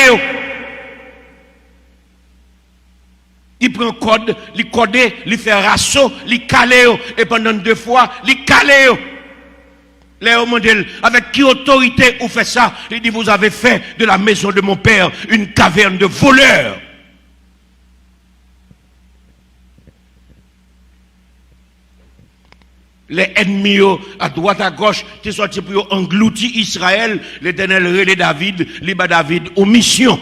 Il prend code, il code, il fait rassaut, il calé. Et pendant 2 fois, il calé. Léo Mondel, avec qui autorité vous fait ça? Il dit, vous avez fait de la maison de mon père une caverne de voleurs. Les ennemis à droite à gauche qui sont sortis pour engloutir Israël, l'Éternel relais David, liba David aux missions.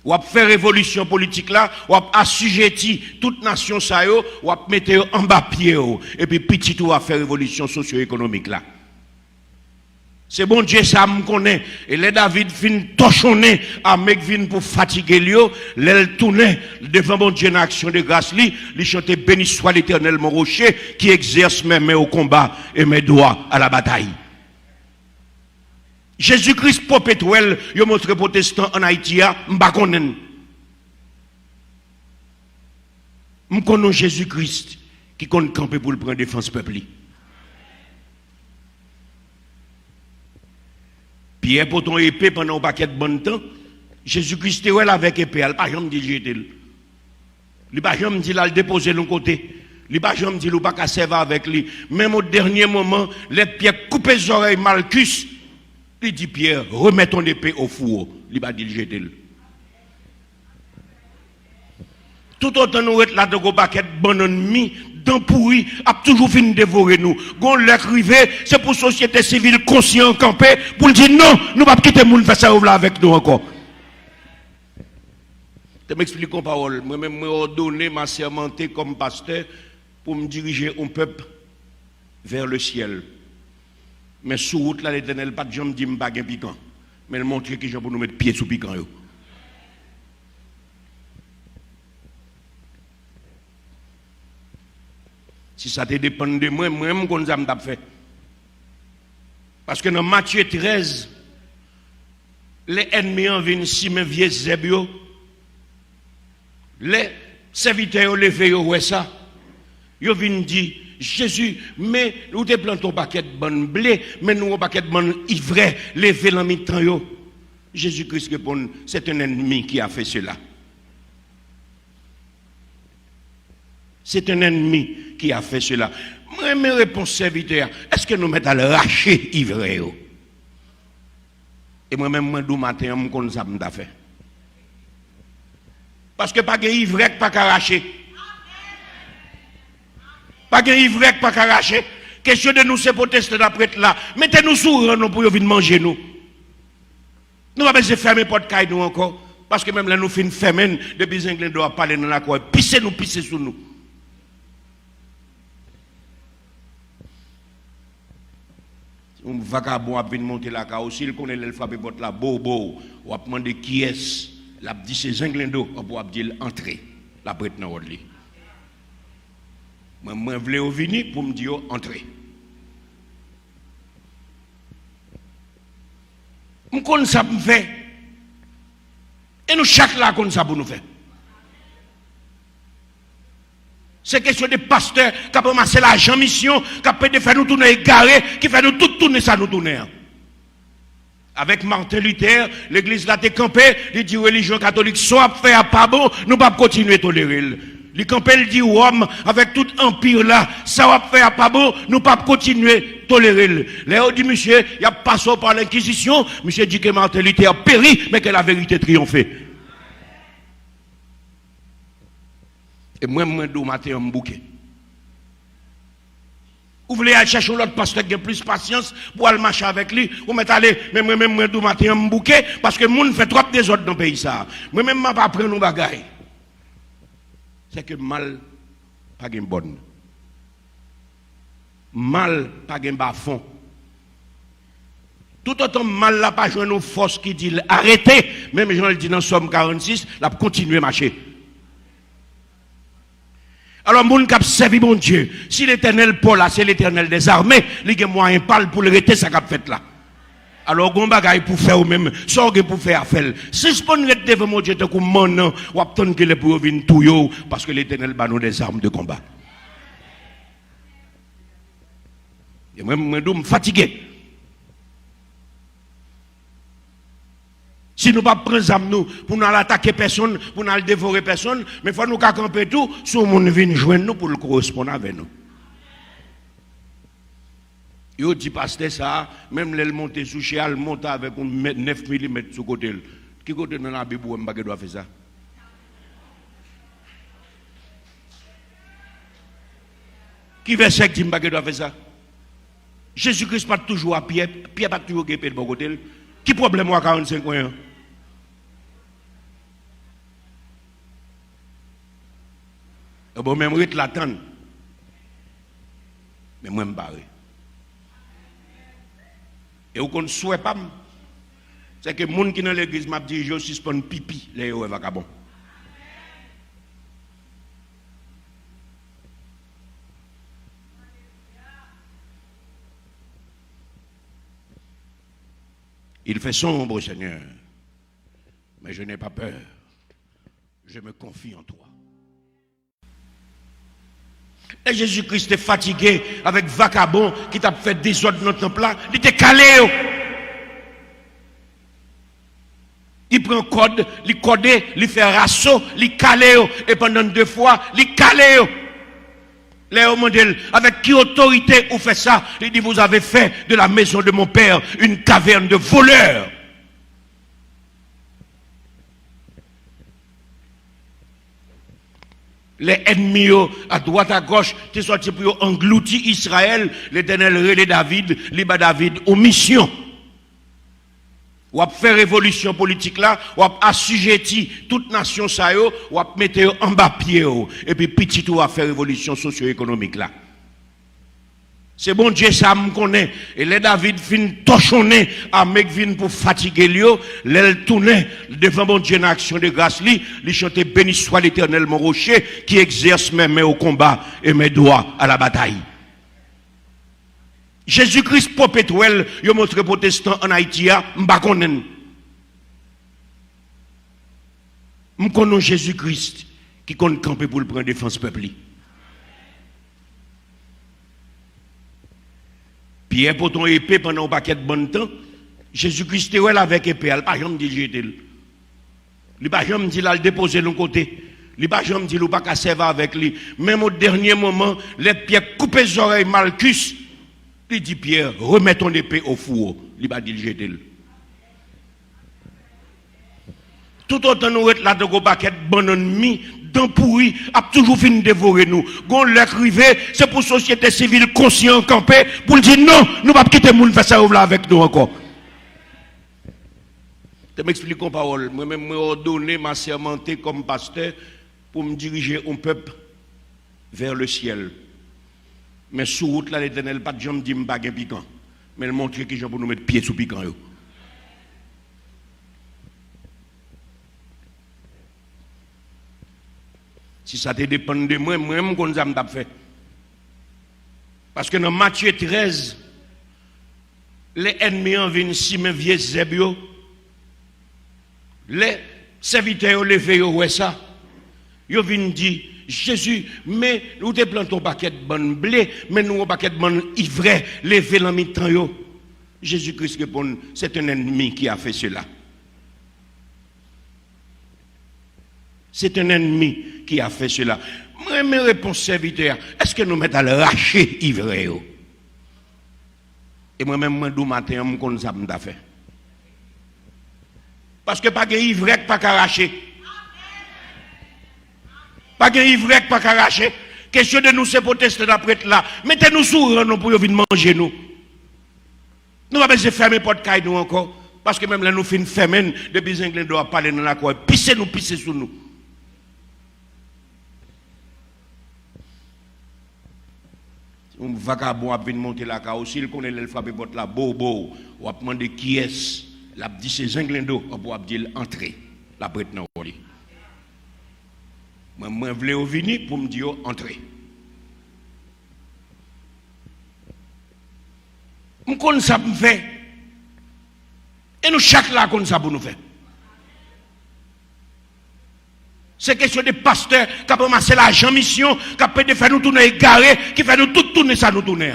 Ou à faire révolution politique là, ou à assujetti toute nation ça yo, ou à mettre en bas pied et puis petit tout à faire révolution socio-économique là. C'est bon Dieu ça me connaît et les David fin torchonner à mec vin pour fatiguer lui, l'elle tourner devant bon Dieu en action de grâce lui, il chantait béni soit l'Éternel mon rocher qui exerce mes mains au combat et mes doigts à la bataille. Jésus-Christ perpétuel, il montre protestant en Haïti, m'pa konnen. M'konnon Jésus-Christ qui compte camper pour le prendre défense peuple. Pierre pour ton épée pendant un paquet de bon temps, Jésus-Christ est là avec épée, il pas jamais dit jeter. Il pas jamais dit là le déposer de l'autre côté. Il pas jamais dit ou pas qu'à servir avec lui. Même au dernier moment, les Pierre coupe les oreilles Malchus. Il dit Pierre, remets ton épée au four. Il va dire jeter. Tout autant nous être là de gros paquet de bon ennemi, dans pourri, a toujours fini de dévorer nous. Gon l'écrivé, c'est pour société civile conscient campé, pour dire non, nous ne pouvons pas quitter le monde faire ça là avec nous encore. Je m'explique en parole. Moi-même, je ordonné, m'a sermenté comme pasteur pour me diriger un peuple vers le ciel. Mais sous route là, l'Éternel, pas de gens me dit pas de piquant. Mais il montre que j'ai pour nous mettre pied sous piquant. Si ça te dépend de moi, moi-même, qu'on ça m'a fait. Parce que dans Matthieu 13, les ennemis en viennent si mes vieux zébio, les serviteurs levés, ouais ça, ils viennent dire, Jésus, mais nous te plantons un paquet de bonnes blé, mais nous un paquet de bonnes ivraie, levé dans mi-temps. Jésus-Christ répond, c'est un ennemi qui a fait cela. C'est un ennemi qui a fait cela. Moi, mes réponses serviteurs, est-ce que nous mettons à le racher ivraie? Et moi-même, moi, du matin, je me ça m'a fait. Parce que pas de ivraie, pas qu'arracher. Pas de ivraie, pas qu'arracher. Question de nous, c'est protester d'après là. Mettez-nous sous nous pour venir manger nous. Nous avons besoin de fermer porte caille nous encore. Parce que même là, nous finissons fermer, depuis les Anglais doivent parler dans la cour. Pisser sur nous. Un vagabond a venu monter la carrosse, il connaît l'alphabet porte la bobo. On a demandé qui est-ce. Il a dit c'est Zinglendo, on a dit entrer. La prête dans l'ordre. Moi, je voulais venir pour me dire entrer. Je connais ça pour faire. Et nous, chaque là, connaît ça pour nous faire. C'est question des pasteurs qui ont ramassé l'argent mission, qui ont fait nous tourner égarés, qui fait nous tout tourner ça, nous tourner. Avec Martin Luther, l'église là t'est campée, il dit religion catholique, soit fait à pas bon, nous pas continuer à tolérer. Il campé, il dit Rome, avec tout empire là, ça va faire à pas bon, nous pas continuer à tolérer. Léo dit monsieur, il y a passé par l'inquisition, monsieur dit que Martin Luther a péri, mais que la vérité triomphait. Et moi, je matin un bouquet. Vous voulez aller chercher l'autre pasteur qui a plus de patience pour aller marcher avec lui, ou mettre aller, mais moi-même, je matin un bouquet, parce que le monde fait trop des autres dans le pays. Ça. Moi-même, je ne vais pas prendre nos bagailles. C'est que mal, pas de bonne. Mal, pas de bas fond. Tout autant mal, là, pas jouer nos forces qui disent arrêtez, même Jean le dit dans Somme 46, là, pour continuer à marcher. Alors, moun k'ap servi mon Dieu. Si l'éternel Paul là, c'est l'éternel des armées, il y a moyen parle pour le rester ça qu'a fait là. Alors, gon bagay pour faire ou même, sorgue pour faire affaire. Si je peux rester devant mon Dieu, te comme mon ou attendre que les pour viennent tout yo, parce que l'éternel bat nous des armes de combat. Et moi, je suis fatigué. Si nous ne pas prendre nous pour nous attaquer personne, pour nous dévorer personne, mais il faut nous camper tout, si le monde vient joindre nous pour le correspondre avec nous. Il dit pasteur ça, même les monter sous chez elle monte avec 9 mm sur côté. Qui côté dans la Bible on doit faire ça? Qui verset dit que doit faire ça? Jésus-Christ pas toujours à Pierre, Pierre pas toujours de bon côté. Qui problème à 45 ans? Bon, même je l'attends. Mais moi, je me barre. Et vous ne souhaitez pas, c'est que les gens qui sont dans l'église m'a dit je suspends pipi, les vagabonds. Il fait sombre, Seigneur, mais je n'ai pas peur. Je me confie en toi. Et Jésus-Christ est fatigué avec vagabond qui t'a fait désordre dans notre temple là. Il était calé. Il prend code, il code, il fait rassaut, il calé. Et pendant 2 fois, il calé. Léo Mondel, avec qui autorité vous fait ça? Il dit, vous avez fait de la maison de mon père une caverne de voleurs. Les ennemis à droite à gauche, qui sont sortis pour engloutir Israël, l'Éternel relais David, liba David aux missions. Ou à faire révolution politique là, ou à assujetti toute nation ça yo, ou à mettre en bas pied et puis petit tout à faire révolution socio-économique là. C'est bon Dieu ça me connaît et les David fin torchonné à Mekvin pour fatiguer lui, l'elle tournait devant bon Dieu en action de grâce lui, il chantait béni soit l'Éternel mon rocher qui exerce mes mains au combat et mes doigts à la bataille. Jésus-Christ perpétuel, il montre protestant en Haïti, m'pa konnen. M'konnon Jésus-Christ qui compte camper pour le prendre défense peuple. Pierre pour ton épée pendant un paquet de bon temps, Jésus-Christ est avec épée, il pas jamais dit jeter. Il pas jamais dit le déposer de l'autre côté. Il pas jamais dit ou pas qu'à servir avec lui. Même au dernier moment, les Pierre coupent les oreilles Malchus. Il dit Pierre, remets ton épée au four. Il va dire jeter. Tout autant nous être là de gros paquet de bon ennemi, d'un pourri, a toujours fini de dévorer nous. Gon l'écrivé, c'est pour société civile conscient campé, pour dire non, nous ne pouvons pas quitter le monde faire ça là avec nous encore. Je m'explique en parole. Moi-même, je ordonné, m'a sermenté comme pasteur pour me diriger un peuple vers le ciel. Mais sous route là, l'Éternel, pas de gens me dit m'baguer piquant. Mais il montre que gens pour nous mettre pied sous piquant. Si ça te dépend de moi, moi-même, qu'on a fait. Parce que dans Matthieu 13, les ennemis en viennent si mes vieux zébio, les serviteurs levés ouais ça, ils viennent dire Jésus, mais nous te plantons un paquet de bonne blé, mais nous un paquet de bonne ivraie, levé dans mi-temps yo. Jésus-Christ répond, c'est un ennemi qui a fait cela. C'est un ennemi qui a fait cela. Moi, mes réponses serviteurs, est-ce que nous mettons à le racher ivraie yo? Et moi-même, moi, du matin, je connais ça, je fait. Parce que pas de ivraie, pas qu'arracher. Pas de ivraie, pas qu'arracher. Question de nous, c'est pour tester d'après là. Mettez-nous sous nous pour venir manger nous. Nous avons besoin de fermer porte caille nous encore. Parce que même là, nous finissons fermer, depuis les Anglais doivent parler dans la cour. Pisser sous nous. Un vagabond a venu monter la caille aussi, il connaît le frapper porte là, bobo. On a demandé qui est-ce. Il a dit c'est Anglais on a dit entrer. La prête dans le lit. Moi, je voulais venir pour me dire entrer. Je connais ça pour me faire. Et nous, chaque là, connaît ça pour nous faire. C'est question de pasteurs qui ont amassé l'argent mission, qui ont fait nous tourner égarés, qui fait nous tout tourner ça, nous tourner.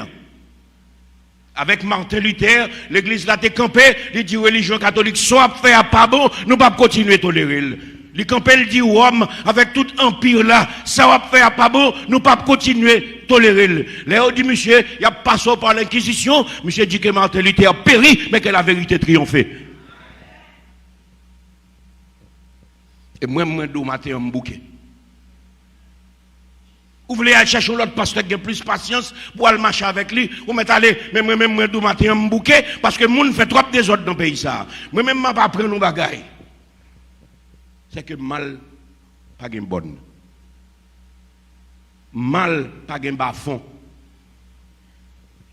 Avec Martin Luther, l'église là, t'es campé, il dit religion catholique, soit fait à pas bon, nous ne pouvons pas continuer à tolérer. Les campé, il dit Rome, avec tout empire là, ça va faire pas bon, nous ne pouvons pas continuer à tolérer. Léo dit, monsieur, il y a passé par l'inquisition, monsieur dit que Martin Luther a péri, mais que la vérité triomphait. Et moi, je matin, un bouquet. Vous voulez aller chercher l'autre pasteur qui a plus de patience pour aller marcher avec lui, ou mettre aller, mais moi-même, je matin, un bouquet, parce que le monde fait trop de désordre dans le pays. Moi-même, je ne vais pas prendre nos bagailles. C'est que mal, pas de bonne. Mal, pas de bas fond.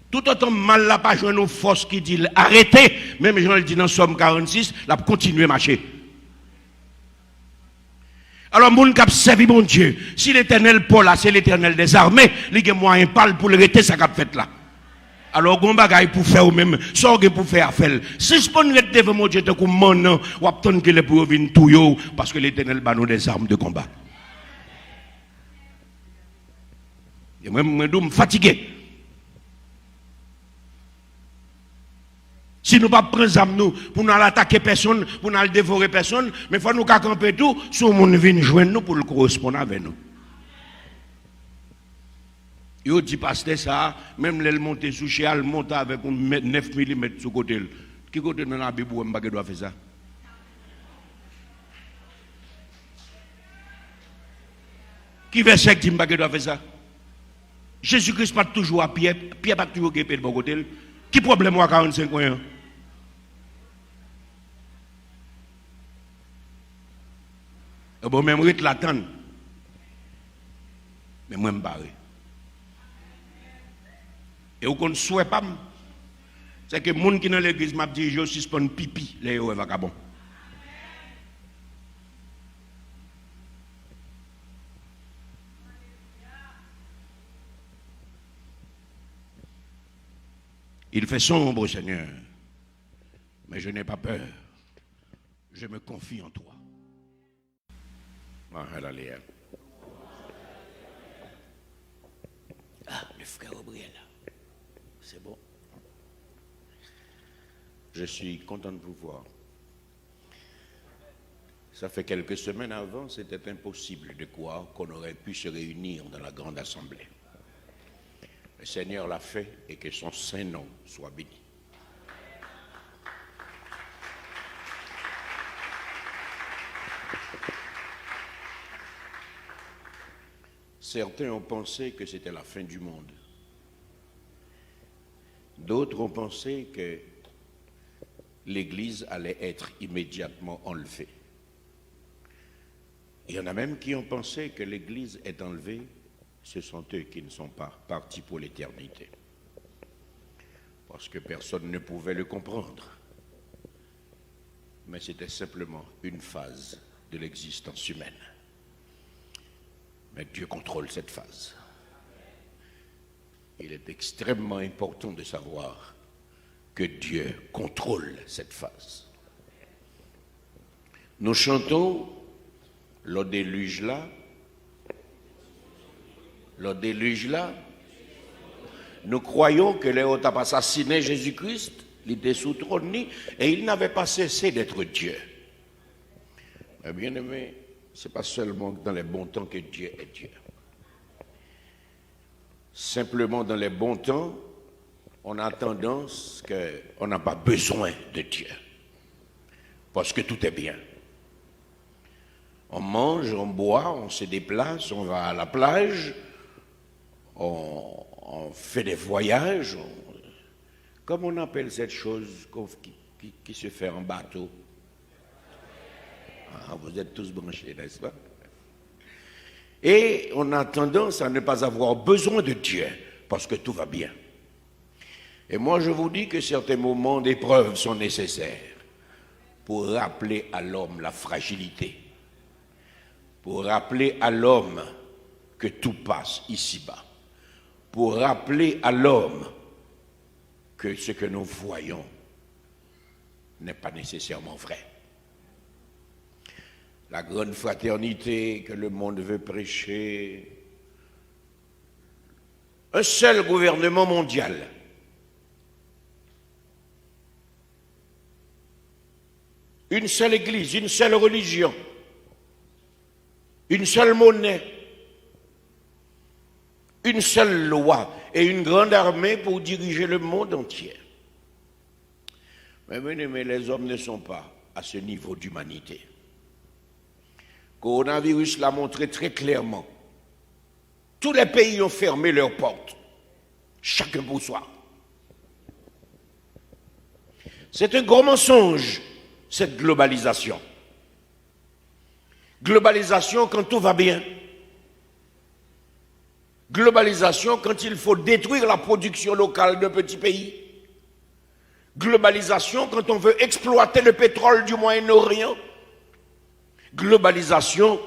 Tout autant mal, là, pas jouer nos forces qui dit arrêtez, même Jean le dit dans Somme 46, là, continuer à marcher. Alors, moun k'ap servi mon Dieu, si l'éternel Paul là, c'est l'éternel des armées, il y a moyen parle pour le rester ça qu'a fait là. Alors, gon bagay pour faire ou même, sorgue pour faire affaire. Si je peux rester devant mon Dieu, comme mon nom, ou attendre que les pour venir tout yo, parce que l'éternel bat nous des armes de combat. Et moi, je suis fatigué. Si nous ne prenons pas nous pour nous attaquer personne, pour nous dévorer personne, mais il faut nous camper tout, si on vient joindre nous pour le correspondre avec nous. Il dit pasteur ça, même les monter sous chez elle, monter avec 9 mm sous côté. Qui côté dans la Bible où on doit faire ça? Qui verset dit qu'on doit faire ça? Jésus-Christ pas toujours à pied, Pierre pas toujours à de bon côté. Qui problème à 45 ans? Et bon, même rite l'attendre. Mais moi, je me barre. Et vous ne souhaitez pas, c'est que les gens qui sont dans l'église m'a dit je suspends pipi, les vagabonds. Il fait sombre, Seigneur, mais je n'ai pas peur. Je me confie en toi. Alléluia. Ah, le frère Aubriel, c'est bon. Je suis content de vous voir. Ça fait quelques semaines avant, c'était impossible de croire qu'on aurait pu se réunir dans la grande assemblée. Le Seigneur l'a fait et que son saint nom soit béni. Certains ont pensé que c'était la fin du monde. D'autres ont pensé que l'Église allait être immédiatement enlevée. Il y en a même qui ont pensé que l'Église est enlevée, ce sont eux qui ne sont pas partis pour l'éternité. Parce que personne ne pouvait le comprendre. Mais c'était simplement une phase de l'existence humaine. Mais Dieu contrôle cette phase. Il est extrêmement important de savoir que que Dieu contrôle cette phase. Nous chantons le déluge là, le déluge là. Nous croyons que les autres ont assassiné Jésus-Christ, il était sous trône, et il n'avait pas cessé d'être Dieu. Mais bien aimé, ce n'est pas seulement dans les bons temps que Dieu est Dieu. Simplement dans les bons temps, on a tendance qu'on n'a pas besoin de Dieu. Parce que tout est bien. On mange, on boit, on se déplace, on va à la plage, on fait des voyages. Comment on appelle cette chose qui se fait en bateau? Ah, vous êtes tous branchés, n'est-ce pas? Et on a tendance à ne pas avoir besoin de Dieu parce que tout va bien. Et moi, je vous dis que certains moments d'épreuve sont nécessaires pour rappeler à l'homme la fragilité, pour rappeler à l'homme que tout passe ici-bas, pour rappeler à l'homme que ce que nous voyons n'est pas nécessairement vrai. La grande fraternité que le monde veut prêcher, un seul gouvernement mondial, une seule église, une seule religion, une seule monnaie, une seule loi et une grande armée pour diriger le monde entier. Mais les hommes ne sont pas à ce niveau d'humanité. Le coronavirus l'a montré très clairement. Tous les pays ont fermé leurs portes, chacun pour soi. C'est un gros mensonge, cette globalisation. Globalisation quand tout va bien. Globalisation quand il faut détruire la production locale d'un petit pays. Globalisation quand on veut exploiter le pétrole du Moyen-Orient. Globalisation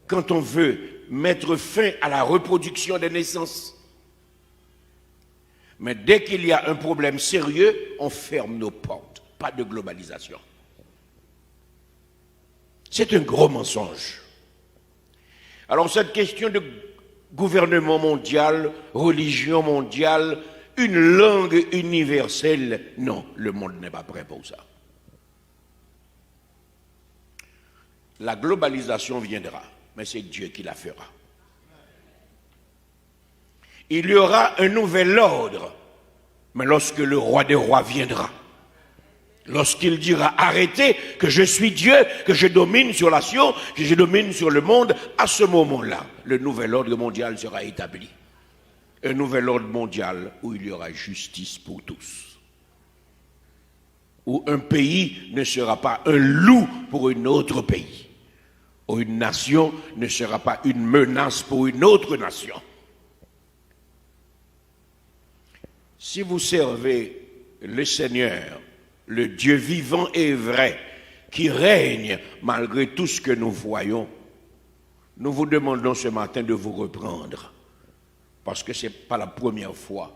quand on veut mettre fin à la reproduction des naissances. Mais dès qu'il y a un problème sérieux, on ferme nos portes. Pas de globalisation. C'est un gros mensonge. Alors cette question de gouvernement mondial, religion mondiale, une langue universelle, non, le monde n'est pas prêt pour ça. La globalisation viendra, mais c'est Dieu qui la fera. Il y aura un nouvel ordre, mais lorsque le roi des rois viendra, lorsqu'il dira arrêtez, que je suis Dieu, que je domine sur la science, que je domine sur le monde, à ce moment-là, le nouvel ordre mondial sera établi. Un nouvel ordre mondial où il y aura justice pour tous. Où un pays ne sera pas un loup pour un autre pays. Où une nation ne sera pas une menace pour une autre nation. Si vous servez le Seigneur, le Dieu vivant et vrai, qui règne malgré tout ce que nous voyons, nous vous demandons ce matin de vous reprendre, parce que ce n'est pas la première fois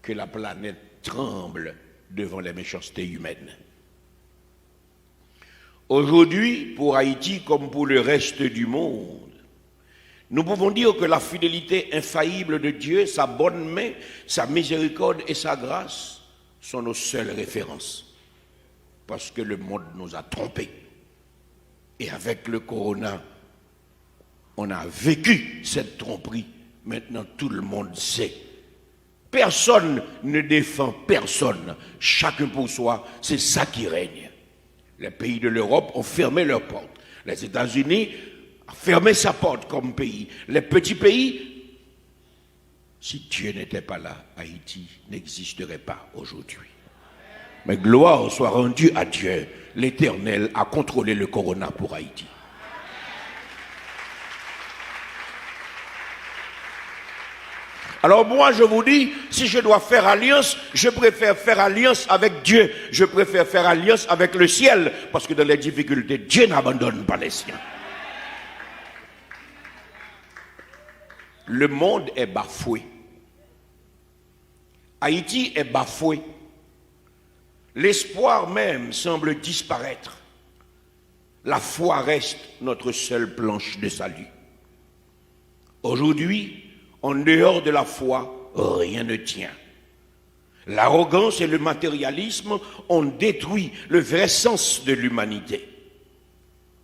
que la planète tremble devant les méchancetés humaines. Aujourd'hui, pour Haïti comme pour le reste du monde, nous pouvons dire que la fidélité infaillible de Dieu, sa bonne main, sa miséricorde et sa grâce sont nos seules références. Parce que le monde nous a trompés. Et avec le corona, on a vécu cette tromperie. Maintenant, tout le monde sait. Personne ne défend personne. Chacun pour soi, c'est ça qui règne. Les pays de l'Europe ont fermé leurs portes. Les États-Unis ont fermé sa porte comme pays. Les petits pays, si Dieu n'était pas là, Haïti n'existerait pas aujourd'hui. Mais gloire soit rendue à Dieu. L'Éternel a contrôlé le corona pour Haïti. Alors moi, je vous dis, si je dois faire alliance, je préfère faire alliance avec Dieu. Je préfère faire alliance avec le ciel. Parce que dans les difficultés, Dieu n'abandonne pas les siens. Le monde est bafoué. Haïti est bafoué. L'espoir même semble disparaître. La foi reste notre seule planche de salut. Aujourd'hui, en dehors de la foi, rien ne tient. L'arrogance et le matérialisme ont détruit le vrai sens de l'humanité.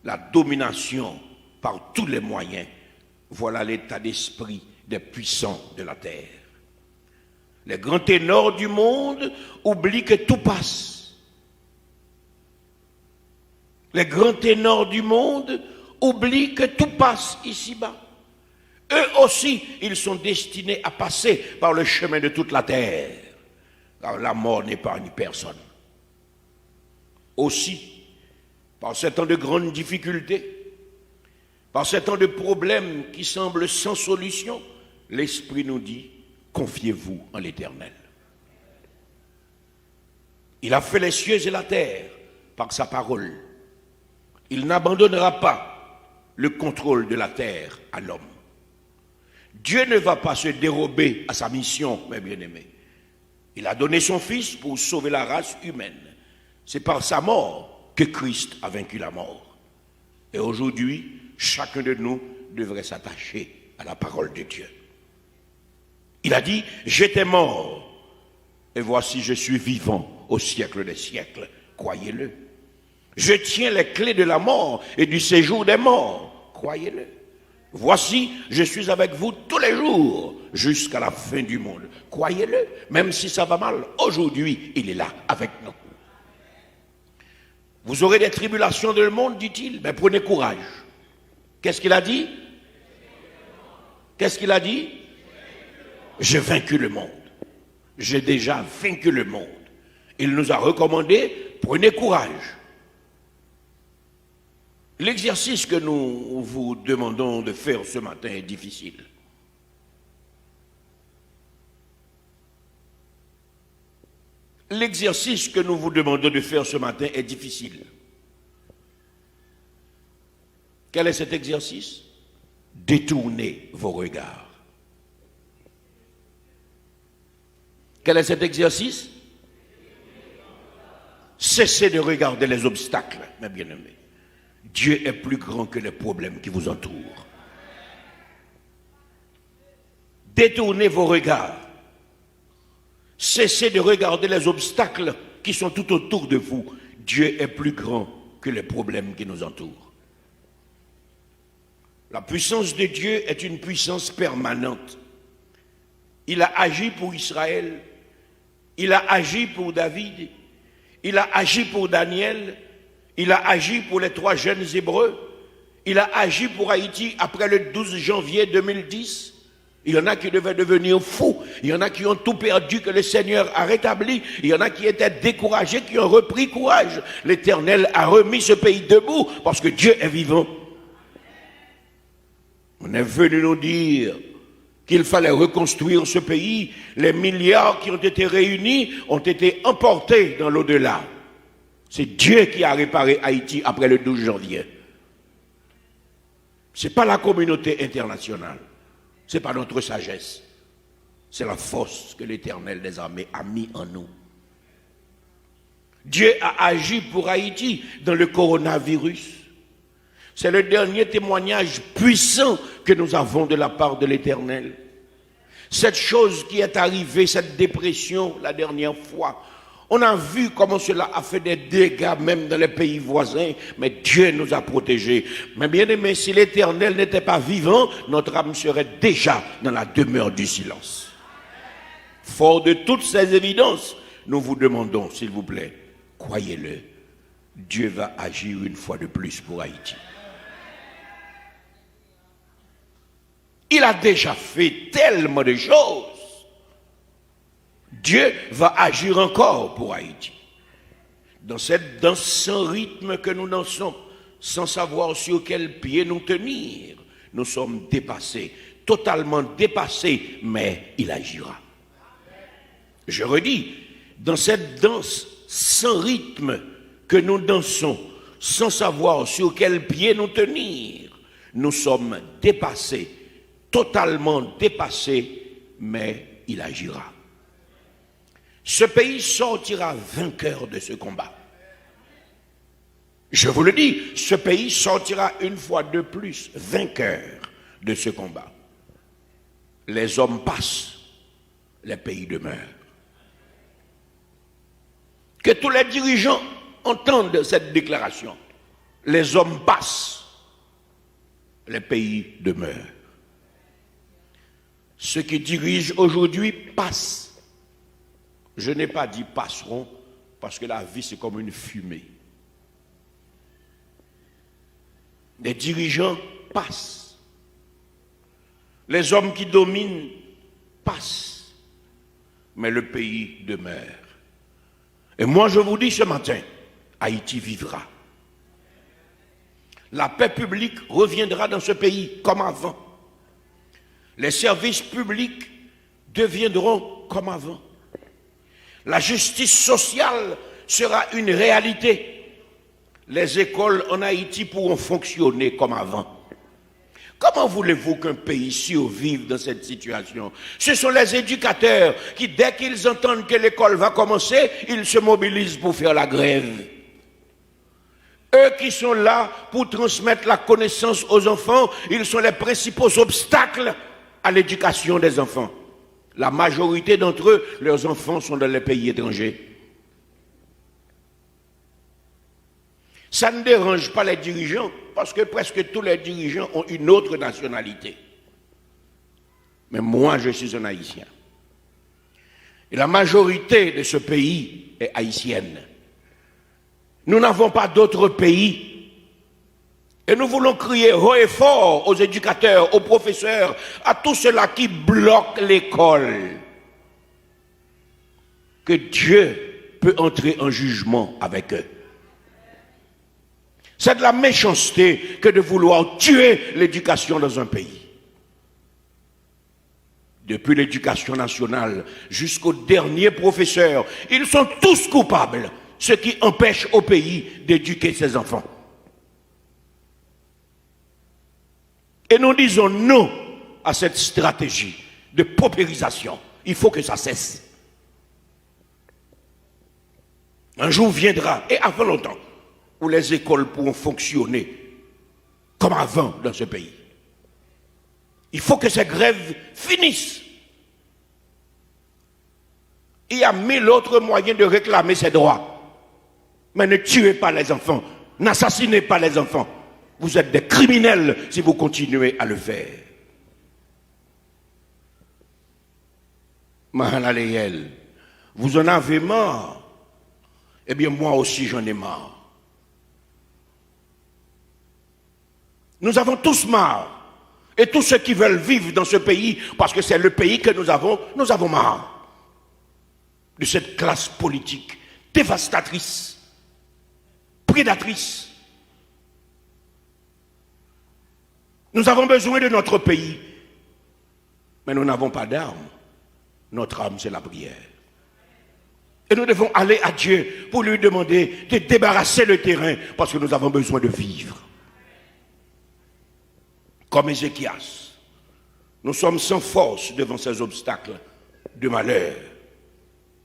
La domination par tous les moyens, voilà l'état d'esprit des puissants de la terre. Les grands ténors du monde oublient que tout passe. Les grands ténors du monde oublient que tout passe ici-bas. Eux aussi, ils sont destinés à passer par le chemin de toute la terre. Car la mort n'épargne personne. Aussi, par ces temps de grandes difficultés, par ces temps de problèmes qui semblent sans solution, l'Esprit nous dit, confiez-vous en l'Éternel. Il a fait les cieux et la terre par sa parole. Il n'abandonnera pas le contrôle de la terre à l'homme. Dieu ne va pas se dérober à sa mission, mes bien-aimés. Il a donné son Fils pour sauver la race humaine. C'est par sa mort que Christ a vaincu la mort. Et aujourd'hui, chacun de nous devrait s'attacher à la parole de Dieu. Il a dit, j'étais mort, et voici je suis vivant au siècle des siècles. Croyez-le. Je tiens les clés de la mort et du séjour des morts. Croyez-le. Voici, je suis avec vous tous les jours jusqu'à la fin du monde. Croyez-le, même si ça va mal, aujourd'hui, il est là avec nous. Vous aurez des tribulations dans le monde, dit-il, mais prenez courage. Qu'est-ce qu'il a dit? Qu'est-ce qu'il a dit? J'ai vaincu le monde. J'ai déjà vaincu le monde. Il nous a recommandé, prenez courage. L'exercice que nous vous demandons de faire ce matin est difficile. L'exercice que nous vous demandons de faire ce matin est difficile. Quel est cet exercice? Détournez vos regards. Quel est cet exercice? Cessez de regarder les obstacles, mes bien-aimés. Dieu est plus grand que les problèmes qui vous entourent. Détournez vos regards. Cessez de regarder les obstacles qui sont tout autour de vous. Dieu est plus grand que les problèmes qui nous entourent. La puissance de Dieu est une puissance permanente. Il a agi pour Israël. Il a agi pour David. Il a agi pour Daniel. Il a agi pour les 3 jeunes Hébreux. Il a agi pour Haïti après le 12 janvier 2010. Il y en a qui devaient devenir fous. Il y en a qui ont tout perdu que le Seigneur a rétabli. Il y en a qui étaient découragés, qui ont repris courage. L'Éternel a remis ce pays debout parce que Dieu est vivant. On est venu nous dire qu'il fallait reconstruire ce pays. Les milliards qui ont été réunis ont été emportés dans l'au-delà. C'est Dieu qui a réparé Haïti après le 12 janvier. Ce n'est pas la communauté internationale. Ce n'est pas notre sagesse. C'est la force que l'Éternel des armées a mis en nous. Dieu a agi pour Haïti dans le coronavirus. C'est le dernier témoignage puissant que nous avons de la part de l'Éternel. Cette chose qui est arrivée, cette dépression la dernière fois, on a vu comment cela a fait des dégâts même dans les pays voisins, mais Dieu nous a protégés. Mais bien aimé, si l'Éternel n'était pas vivant, notre âme serait déjà dans la demeure du silence. Fort de toutes ces évidences, nous vous demandons, s'il vous plaît, croyez-le, Dieu va agir une fois de plus pour Haïti. Il a déjà fait tellement de choses. Dieu va agir encore pour Haïti. Dans cette danse sans rythme que nous dansons, sans savoir sur quel pied nous tenir, nous sommes dépassés, totalement dépassés, mais il agira. Je redis, dans cette danse sans rythme que nous dansons, sans savoir sur quel pied nous tenir, nous sommes dépassés, totalement dépassés, mais il agira. ce pays sortira vainqueur de ce combat. Je vous le dis, ce pays sortira une fois de plus vainqueur de ce combat. Les hommes passent, les pays demeurent. Que tous les dirigeants entendent cette déclaration. Les hommes passent, les pays demeurent. Ceux qui dirigent aujourd'hui passent. Je n'ai pas dit passeront, parce que la vie c'est comme une fumée. Les dirigeants passent. Les hommes qui dominent passent. Mais le pays demeure. Et moi je vous dis ce matin, Haïti vivra. La paix publique reviendra dans ce pays comme avant. Les services publics deviendront comme avant. La justice sociale sera une réalité. Les écoles en Haïti pourront fonctionner comme avant. Comment voulez-vous qu'un pays survive dans cette situation? Ce sont les éducateurs qui, dès qu'ils entendent que l'école va commencer, ils se mobilisent pour faire la grève. Eux qui sont là pour transmettre la connaissance aux enfants, ils sont les principaux obstacles à l'éducation des enfants. La majorité d'entre eux, leurs enfants sont dans les pays étrangers. Ça ne dérange pas les dirigeants, parce que presque tous les dirigeants ont une autre nationalité. Mais moi, je suis un Haïtien. Et la majorité de ce pays est haïtienne. Nous n'avons pas d'autre pays. Et nous voulons crier haut et fort aux éducateurs, aux professeurs, à tous ceux-là qui bloquent l'école, que Dieu peut entrer en jugement avec eux. C'est de la méchanceté que de vouloir tuer l'éducation dans un pays. Depuis l'éducation nationale jusqu'au dernier professeur, ils sont tous coupables, ce qui empêche au pays d'éduquer ses enfants. Et nous disons non à cette stratégie de paupérisation. Il faut que ça cesse. Un jour viendra, et avant longtemps, où les écoles pourront fonctionner comme avant dans ce pays. Il faut que ces grèves finissent. Il y a 1000 autres moyens de réclamer ses droits. Mais ne tuez pas les enfants, n'assassinez pas les enfants. Vous êtes des criminels si vous continuez à le faire. Mahalaleyel, vous en avez marre. Eh bien, moi aussi, j'en ai marre. Nous avons tous marre. Et tous ceux qui veulent vivre dans ce pays, parce que c'est le pays que nous avons marre de cette classe politique dévastatrice, prédatrice. Nous avons besoin de notre pays, mais nous n'avons pas d'armes. Notre arme, c'est la prière. Et nous devons aller à Dieu pour lui demander de débarrasser le terrain, parce que nous avons besoin de vivre. Comme Ézéchias, nous sommes sans force devant ces obstacles de malheur,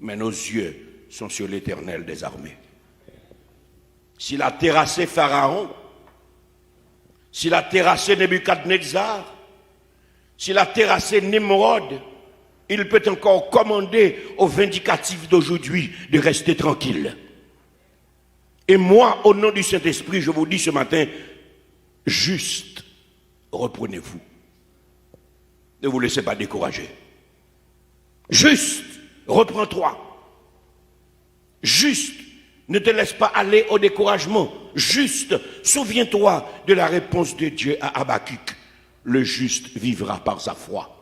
mais nos yeux sont sur l'Éternel des armées. S'il a terrassé Pharaon, s'il a terrassé Nebuchadnezzar, s'il a terrassé Nimrod, il peut encore commander aux vindicatifs d'aujourd'hui de rester tranquille. Et moi, au nom du Saint-Esprit, je vous dis ce matin, juste, reprenez-vous. Ne vous laissez pas décourager. Juste, reprends-toi. Juste, ne te laisse pas aller au découragement. Juste, souviens-toi de la réponse de Dieu à Habakkuk. Le juste vivra par sa foi.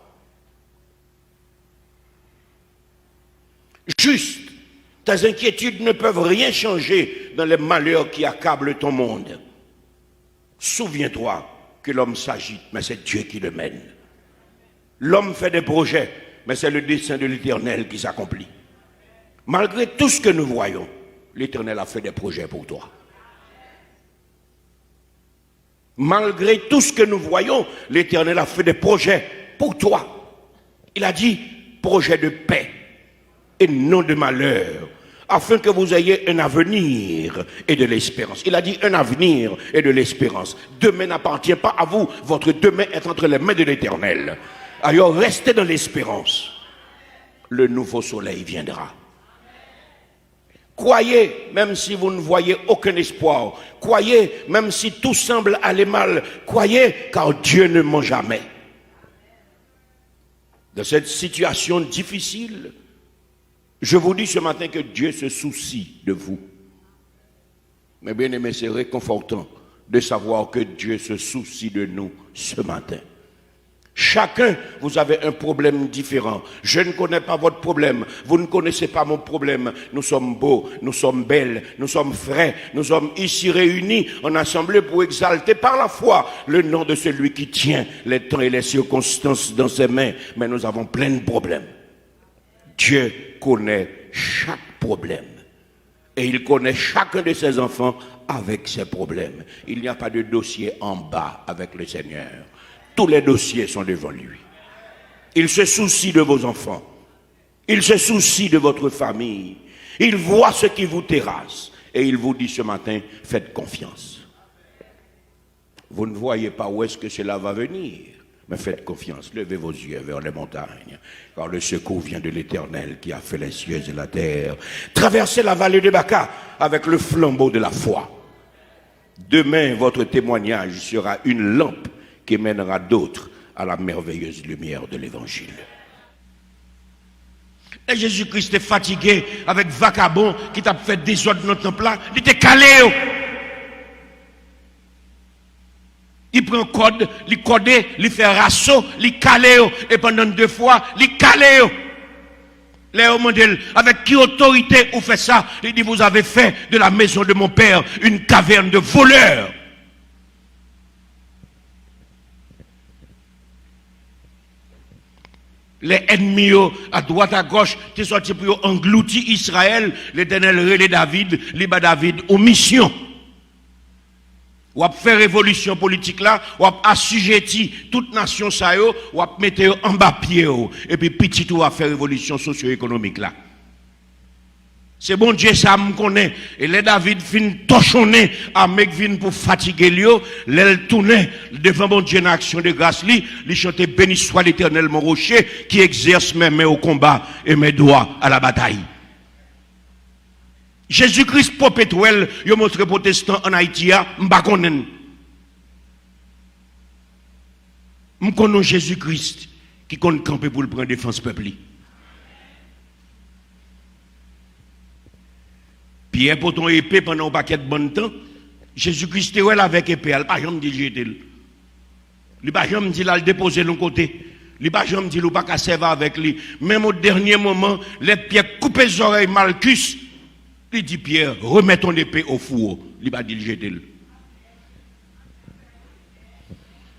Juste, tes inquiétudes ne peuvent rien changer dans les malheurs qui accablent ton monde. Souviens-toi que l'homme s'agite, mais c'est Dieu qui le mène. L'homme fait des projets, mais c'est le dessein de l'Éternel qui s'accomplit. Malgré tout ce que nous voyons, l'Éternel a fait des projets pour toi. Malgré tout ce que nous voyons, l'Éternel a fait des projets pour toi. Il a dit, projet de paix. et non de malheur, afin que vous ayez un avenir et de l'espérance. Il a dit un avenir et de l'espérance. Demain n'appartient pas à vous, votre demain est entre les mains de l'Éternel. Alors restez dans l'espérance. Le nouveau soleil viendra. Croyez, même si vous ne voyez aucun espoir. Croyez, même si tout semble aller mal. Croyez, car Dieu ne ment jamais. Dans cette situation difficile, je vous dis ce matin que Dieu se soucie de vous. Mais bien aimé, c'est réconfortant de savoir que Dieu se soucie de nous ce matin. Chacun, vous avez un problème différent. Je ne connais pas votre problème. Vous ne connaissez pas mon problème. Nous sommes beaux, nous sommes belles, nous sommes frais. Nous sommes ici réunis en assemblée pour exalter par la foi le nom de celui qui tient les temps et les circonstances dans ses mains. Mais nous avons plein de problèmes. Dieu connaît chaque problème. Et il connaît chacun de ses enfants avec ses problèmes. Il n'y a pas de dossier en bas avec le Seigneur. Tous les dossiers sont devant lui. Il se soucie de vos enfants. Il se soucie de votre famille. Il voit ce qui vous terrasse. Et il vous dit ce matin, faites confiance. Vous ne voyez pas où est-ce que cela va venir. Mais faites confiance, levez vos yeux vers les montagnes, car le secours vient de l'Éternel qui a fait les cieux et la terre. Traversez la vallée de Baca avec le flambeau de la foi. Demain, votre témoignage sera une lampe qui mènera d'autres à la merveilleuse lumière de l'Évangile. Et Jésus-Christ est fatigué avec vagabond qui t'a fait désordre dans le temple là. Il était calé. Il prend un code, il code, il fait rassaut, il calé. Et pendant 2 fois, il calé. Léo Mandel, avec qui autorité vous faites ça? Il dit, vous avez fait de la maison de mon père une caverne de voleurs. Les ennemis à droite à gauche, t'es sorti pour engloutir Israël. L'Éternel relais David, liba David aux missions. Ou à faire révolution politique là, ou à assujetti toute nation ça yo, ou à mettre en bas pied et puis petit tout à faire révolution socio-économique là. C'est bon Dieu ça me connaît. Et les David fin torchonné à mec vin pour fatiguer lui, l'elle tournait devant bon Dieu en action de grâce lui, il chantait béni soit l'Éternel mon rocher qui exerce mes mains au combat et mes doigts à la bataille. Jésus-Christ perpétuel, yo montre protestant en Haïti m'pa konnen. M'konnon Jésus-Christ qui compte camper pour le prendre défense peuple. Pierre pour ton épée pendant un paquet de bon temps, Jésus-Christ est avec épée, il pas jamais dit jeter. Il pas jamais dit là le déposer de l'autre côté. Il pas jamais dit ou pas qu'à servir avec lui. Même au dernier moment, les Pierre coupent les oreilles Malchus. Il dit Pierre, remets ton épée au four. Il pas dit jeter.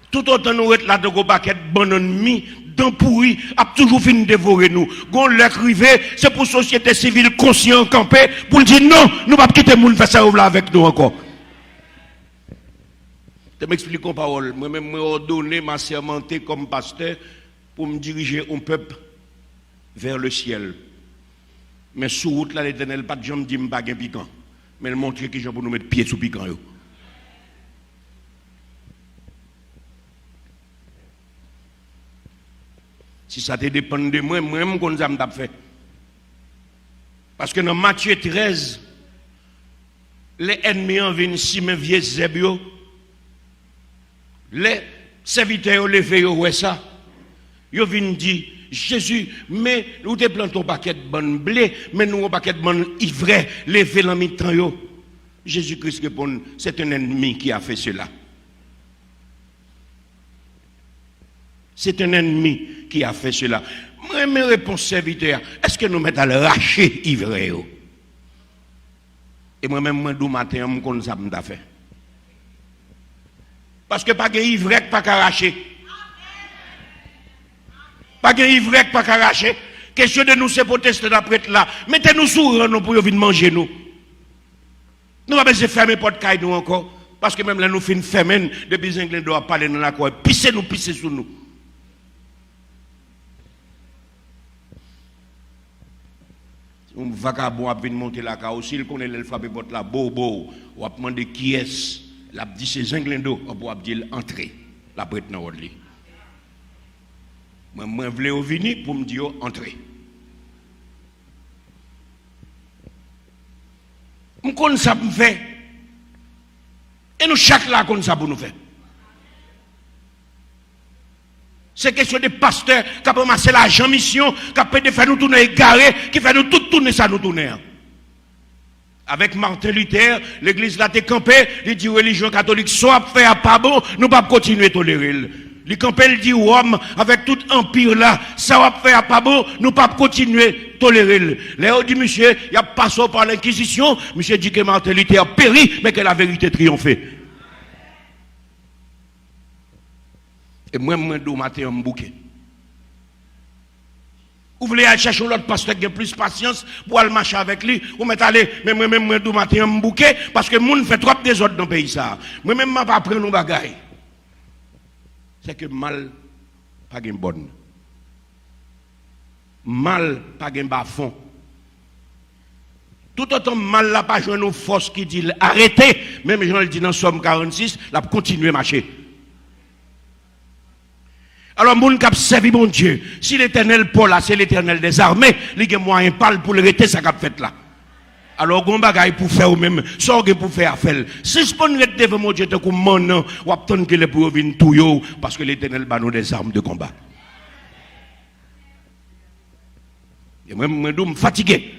Tout autant nous être là dans un paquet de bon ennemi, dans pourri, a toujours fini de dévorer nous. Gon l'écrivé, c'est pour société civile consciente camper pour dire non, nous pas quitter moun faire ça là avec nous encore. Je m'explique en parole. Moi-même, moi ordonné, m'a sermenté comme pasteur pour me diriger un peuple vers le ciel. Mais sous route là, l'Éternel pas de jambe dit m'pa gen piquant, mais il montre que j'ai pour nous mettre pied sous piquant yo. Si ça te dépend de moi, moi-même, qu'on a fait. Parce que dans Matthieu 13, les ennemis en viennent si mes vieux zébio, les serviteurs levés, ouais ça, ils viennent dire, Jésus, mais nous te plantons un paquet de bonnes blé, mais nous un paquet de bonnes ivraie, levés dans mi-temps yo. Jésus-Christ répond, c'est un ennemi qui a fait cela. C'est un ennemi qui a fait cela. Moi, mes réponses serviteurs, est-ce que nous mettons à le racher ivraie? Et moi-même, moi, du matin, je connais ça m'a fait. Parce que pas de ivraie, pas qu'arracher. Pas de ivraie, pas qu'arracher. Question de nous, c'est protester d'après là. Mettez-nous sous nous pour venir manger nous. Nous va besoin fermer porte caille nous encore. Parce que même là, nous finissons fermer, depuis que nous doit parler dans la cour. Pisser sous nous. Un vagabond a venu monter la carrosse, il connaît le frappé porte la bobo, ou a demandé qui est, l'a dit c'est Zinglendo, on a dit entrer, la prête dans l'ordre. Moi je voulais venir pour me dire entrer. Je connais ça pour me faire. Et nous chaque là comme ça pour nous faire. C'est question de pasteurs qui a ramassé l'argent mission, qui a fait faire nous tourner égarés, qui fait nous tout tourner ça nous tourner. Avec Martin Luther, l'église là t'est campée, il dit religion catholique soit fait à pas bon, nous pas continuer à tolérer. Il campé, il dit Rome avec tout empire là, ça va faire à pas bon, nous pas continuer à tolérer. Léo dit monsieur, il y a passé par l'inquisition, monsieur dit que Martin Luther a péri, mais que la vérité triomphé. Et moi, je matin un bouquet. Vous voulez aller chercher l'autre pasteur qui a plus de patience pour aller marcher avec lui, ou mettre aller, mais moi-même, je matin un bouquet, parce que le monde fait trop des autres dans le pays. Moi-même, je ne vais pas prendre nos bagailles. C'est que mal, pas de bonne. Mal, pas de bas fond. Tout autant mal, là, pas jouer nos forces qui disent arrêtez, même Jean le dit dans Somme 46, là, pour continuer à marcher. Alors, mon cap servi mon Dieu. Si l'éternel Paul là, c'est l'éternel des armées, il y a moyen parle pour le rester ça qu'a fait là. Alors, on bagaille pour faire ou même, sorgue pour faire affaire. Si je peux rester devant mon Dieu, te comme mon ou attendre que les pour viennent tout yo, parce que l'éternel bat nous des armes de combat. Et moi, je suis fatigué.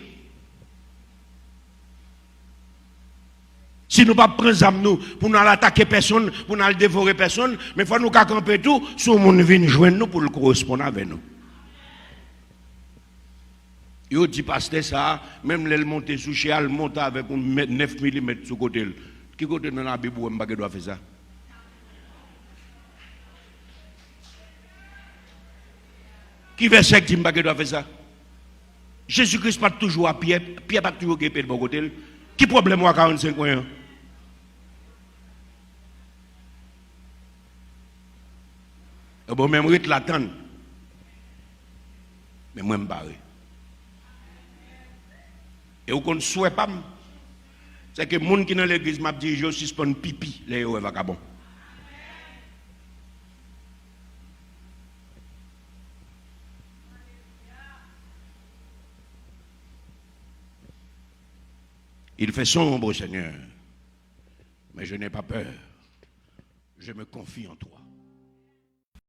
Si nous ne prenons pas les armes pour nous attaquer personne, pour nous dévorer personne, mais il faut nous camper tout, si le monde vient joindre nous pour le correspondre avec nous. Il dit pasteur ça, même les monter sous chez monte avec 9 mm sur côté. Qui côté dans la Bible où on doit faire ça? Qui verset dit qu'on doit faire ça? Jésus-Christ pas toujours à pied, Pierre pas toujours à pied de bon côté. Qui problème à 45 ans? Bon, même je l'attends. Mais moi, je me barre. Et vous ne souhaitez pas, c'est que les gens qui sont dans l'église m'a dit je suspends pipi, les vagabonds. Il fait sombre, Seigneur, mais je n'ai pas peur. Je me confie en toi.